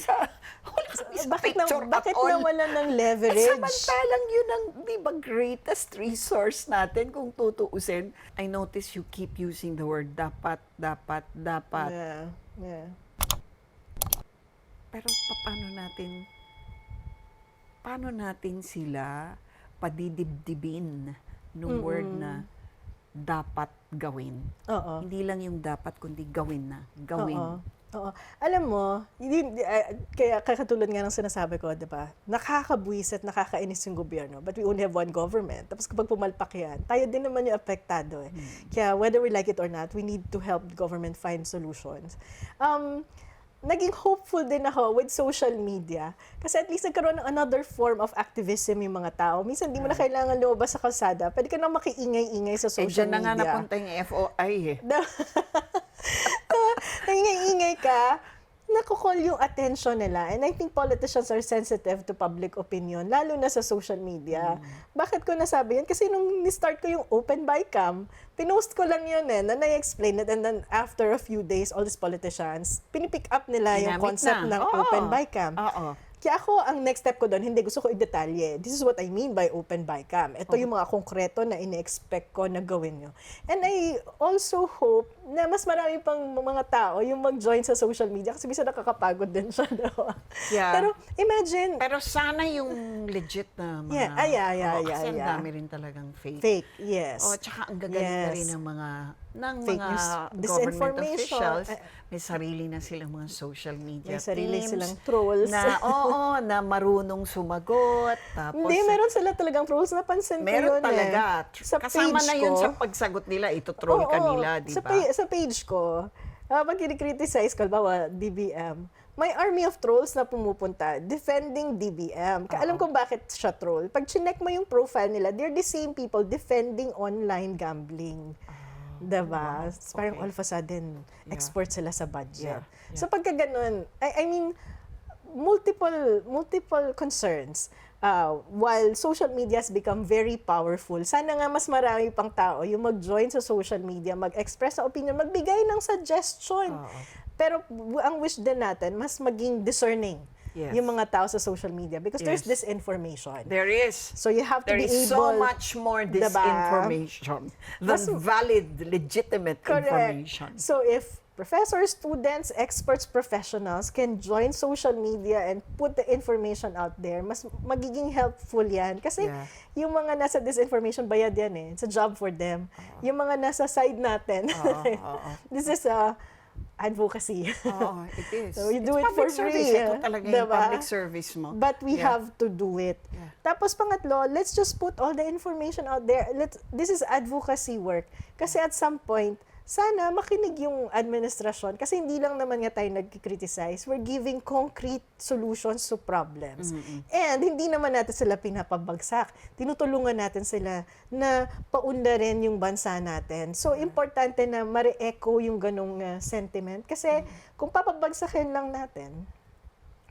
picture bakit at all. nawalan ng At leverage? samantalang yun ang, di ba, greatest resource natin kung tutuusin. I notice you keep using the word dapat. Yeah, yeah. Pero paano natin sila padidibdibin nung word na dapat gawin? Oo. Hindi lang yung dapat, kundi gawin na. Gawin. Oo. Oo. Alam mo, kaya katulad nga ng sinasabi ko, di ba? Nakakabwisit, nakakainis yung gobyerno, but we only have one government. Tapos kapag pumalpak yan, tayo din naman yung apektado eh. Kaya whether we like it or not, we need to help the government find solutions. Naging hopeful din ako with social media. Kasi at least nagkaroon ng another form of activism yung mga tao. Minsan, di mo na kailangan lumabas sa kalsada. Pwede ka na makiingay-ingay sa social Dyan na nga media. napunta yung FOI eh. Ingay-ingay ka, nakukall yung attention nila. And I think politicians are sensitive to public opinion, lalo na sa social media. Bakit ko nasabi yun? Kasi nung ni-start ko yung Open Bycam, pinost ko lang yun na na-explain it. And then after a few days, all these politicians, pinipick up nila yung Ginamit concept na. ng Oo. Open Bycam. Oo. Kaya ako, ang next step ko doon, hindi, gusto ko i-detalye. This is what I mean by Open Bycam. Ito yung mga konkreto na ine-expect ko na gawin nyo. And I also hope na mas marami pang mga tao yung mag-join sa social media kasi bisa nakakapagod din siya. No? Yeah. Pero imagine, Pero sana yung legit na mga... Yeah. Kasi ang dami rin talagang fake. fake, yes. Tsaka ang gagaling na rin Yes. ng Fake mga news, government disinformation. officials. May sarili na silang mga social media May sarili teams silang trolls. na marunong sumagot. Tapos, Hindi, meron sila talagang trolls. Napansin ko meron yun talaga. Sa Kasama page na yun ko, sa pagsagot nila. Ito-troll ka Oo, nila, di sa ba? sa page ko, pag kinikriticize ko, bawa DBM, may army of trolls na pumupunta defending DBM. Alam kong bakit siya troll. Pag chinek mo yung profile nila, they're the same people defending online gambling. Diba? Parang all of a sudden, expert sila sa budget. Yeah. So pagka ganun, I mean, multiple concerns. While social media has become very powerful, sana nga mas marami pang tao yung mag-join sa social media, mag-express sa opinion, magbigay ng suggestion. Pero ang wish din natin, mas maging discerning Yes. yung mga tao sa social media because there's Yes. disinformation. There is. So you have to There be is able... so much more Diba? disinformation than valid, legitimate information. So if professors, students, experts, professionals can join social media and put the information out there, mas magiging helpful yan. Kasi Yeah. yung mga nasa disinformation, bayad yan eh. It's a job for them. Yung mga nasa side natin, this is advocacy. Oo, it is. So you do It's it for public service. free. Ito talaga yung Diba? public service mo. But we Yeah. have to do it. Yeah. Tapos pangatlo, let's just put all the information out there. This is advocacy work. Kasi at some point, sana makinig yung administrasyon. Kasi hindi lang naman nga tayo nag-criticize. We're giving concrete solutions to problems. And hindi naman natin sila pinapabagsak. Tinutulungan natin sila na paundarin yung bansa natin. So, importante na ma-re-echo yung ganong sentiment. Kasi kung papabagsakin lang natin,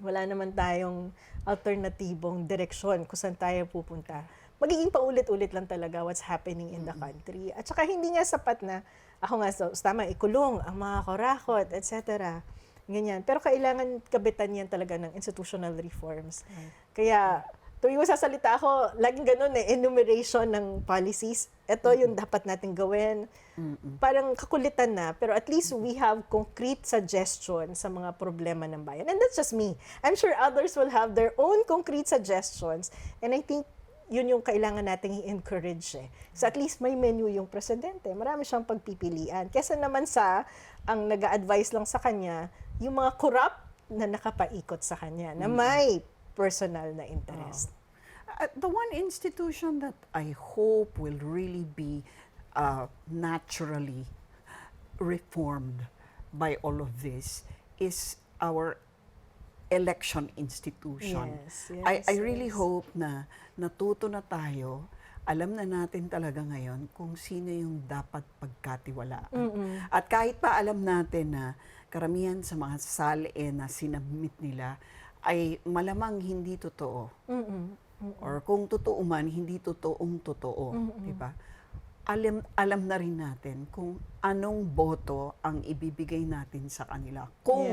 wala naman tayong alternatibong direksyon kung saan tayo pupunta. Magiging paulit-ulit lang talaga what's happening in the country. At saka hindi nga sapat na, ako nga, tama, ikulong ang mga korakot, etc. Ganyan. Pero kailangan kabitan yan talaga ng institutional reforms. Kaya, tuwing sasalita ako, laging ganun enumeration ng policies. Ito yung dapat natin gawin. Parang kakulitan na, pero at least we have concrete suggestion sa mga problema ng bayan. And that's just me. I'm sure others will have their own concrete suggestions. And I think yun yung kailangan nating i-encourage eh. So at least may menu yung presidente. Marami siyang pagpipilian. Kesa naman ang nag-a-advise lang sa kanya, yung mga corrupt na nakapaikot sa kanya, na may personal na interest. The one institution that I hope will really be naturally reformed by all of this is our election institution. I really hope na natuto na tayo, alam na natin talaga ngayon kung sino yung dapat pagkatiwalaan. At kahit pa alam natin na karamihan sa mga SALE na sinabmit nila ay malamang hindi totoo. Or kung totoo man, hindi totoong totoo. Diba? Alam na rin natin kung anong boto ang ibibigay natin sa kanila. Kung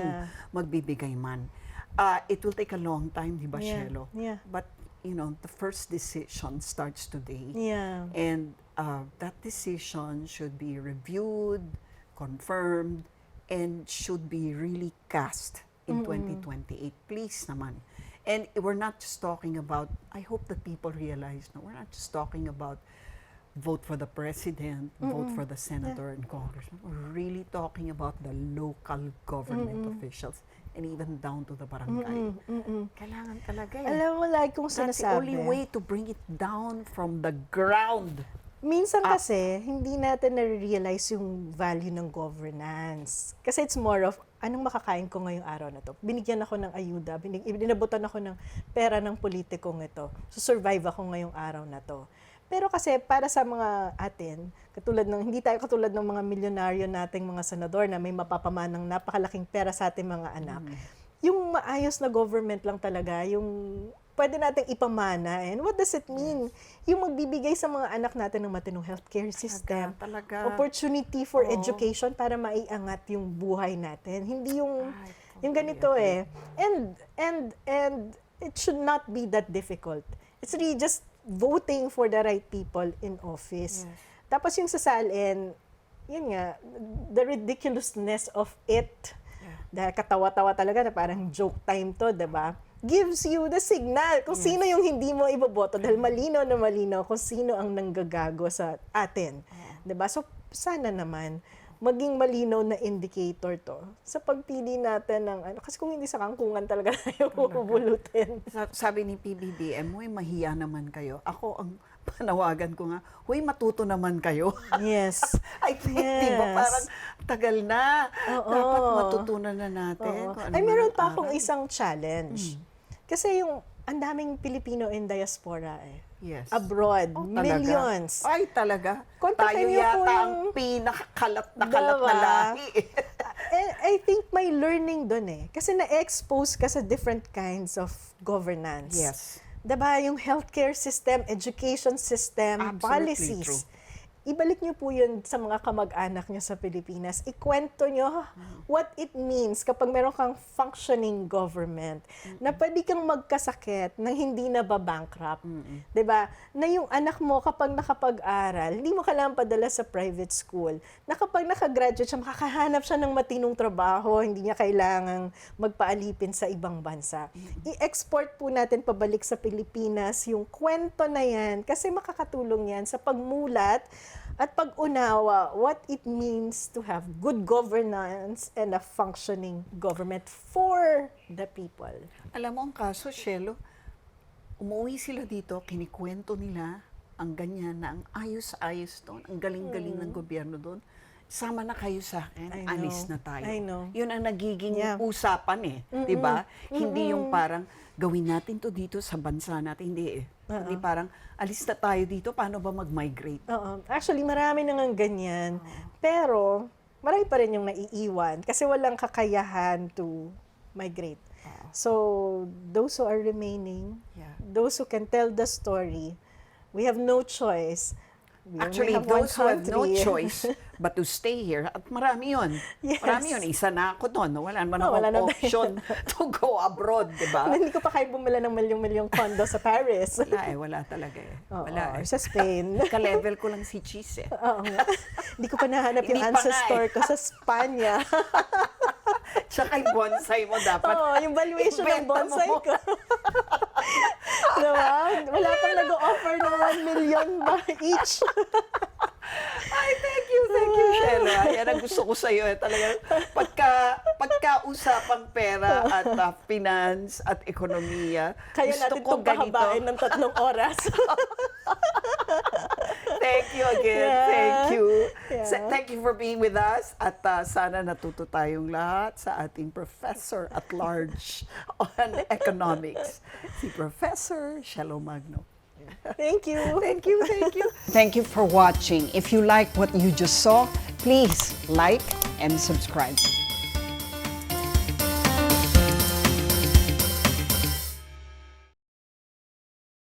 magbibigay man. It will take a long time, di ba, Yeah, Shelo? yeah. But, the first decision starts today. Yeah. And that decision should be reviewed, confirmed, and should be really cast in 2028. Please naman. And we're not just talking about, I hope that people realize, no, we're not just talking about vote for the president, vote for the senator and congressman. We're really talking about the local government officials and even down to the barangay. Kailangan talaga eh. Alam mo, like kung That's the sinasabi. only way to bring it down from the ground. Minsan kasi, hindi natin na-realize yung value ng governance. Kasi it's more of, anong makakain ko ngayong araw na to? Binigyan ako ng ayuda, binabutan ako ng pera ng politikong ito. So survive ako ngayong araw na to. Pero kasi para sa mga atin, hindi tayo katulad ng mga milyonaryo nating mga senador na may mapapamanang napakalaking pera sa ating mga anak. Yung maayos na government lang talaga, yung pwede nating ipamana. And what does it mean? Yung magbibigay sa mga anak natin ng matinong healthcare system, Talaga. opportunity for Oo. education para maiangat yung buhay natin. Hindi yung Ay, ganito agree. And it should not be that difficult. It's really just voting for the right people in office. Yes. Tapos yung sasalin, yun nga, the ridiculousness of it, dahil katawa-tawa talaga na parang joke time to, diba? Gives you the signal kung sino yung hindi mo iboboto dahil malinaw na malinaw kung sino ang nanggagago sa atin. Diba? So, sana naman, maging malinaw na indicator to sa pagpili natin ng ano. Kasi kung hindi sa kangkungan talaga tayo bubulutin. Sabi ni PBBM, huy, mahiya naman kayo. Ako, ang panawagan ko nga, huy, matuto naman kayo. Yes. I think, Yes. di ba, parang tagal na. Oo. Dapat matutunan na natin. Oo. Kung ano Ay, man meron ang pa akong aral. isang challenge. Kasi yung ang daming Pilipino in diaspora Yes. abroad, Oh, talaga? millions. Ay, talaga. Kontakin Tayo niyo po yata yung- ang pinakakalat na kalat na Diba? lahi. I think may learning doon Kasi na-expose ka sa different kinds of governance. Yes. Diba? Yung healthcare system, education system, Absolutely policies. true. Ibalik niyo po yun sa mga kamag-anak niyo sa Pilipinas. Ikwento niyo what it means kapag meron kang functioning government na pwede kang magkasakit nang hindi na babankrupt. 'Di ba? Na yung anak mo kapag nakapag-aral, hindi mo kailangan padala sa private school. Na kapag nakagraduate siya, makakahanap siya ng matinong trabaho, hindi niya kailangang magpaalipin sa ibang bansa. I-export po natin pabalik sa Pilipinas yung kwento na yan kasi makakatulong yan sa pagmulat at pag-unawa what it means to have good governance and a functioning government for the people. Alam mo ang kaso, Shelo, umuwi sila dito, kinikwento nila ang ganyan na ang ayos-ayos doon, ang galing-galing ng gobyerno doon. Sama na kayo sa akin, I know. alis na tayo. I know. Yun ang nagiging Yeah. usapan 'di ba? Hindi yung parang gawin natin to dito sa bansa natin, hindi Hindi parang alis na tayo dito, paano ba mag-migrate? Oo. Actually, marami na nga ganyan. Pero, marami pa rin yung naiiwan kasi walang kakayahan to migrate. So, those who are remaining, Yeah. those who can tell the story, we have no choice. We only Actually, have one those who have no country. choice but to stay here, at marami yun. Yes. Marami yun. Isa na ako doon. Wala naman No, wala akong na option to go abroad, di ba? Hindi ko pa kaya bumila ng milyong-milyong condo sa Paris. Wala talaga Oo, Wala sa Spain. Ka-level ko lang si Cheese Oo nga. Hindi ko pa nahanap yung Hindi pa nga ancestor ko sa Spanya. Tsaka yung bonsai mo dapat. Oo, yung valuation ng ibenta bonsai mo. ko. Diba? Wala pang nag-offer ng 1 million ba each. Ay, thank you, Shelo. Yan ang gusto ko sa'yo. Talagang pagka-usapang pera at finance at ekonomiya, Kaya gusto natin ko itong pahabain ng 3 oras. Thank you again. Yeah. Thank you. Yeah. Thank you for being with us. At sana natuto tayong lahat sa ating professor at large on economics, si Professor Shelo Magno. Thank you. Thank you, thank you. Thank you for watching. If you like what you just saw, please like and subscribe.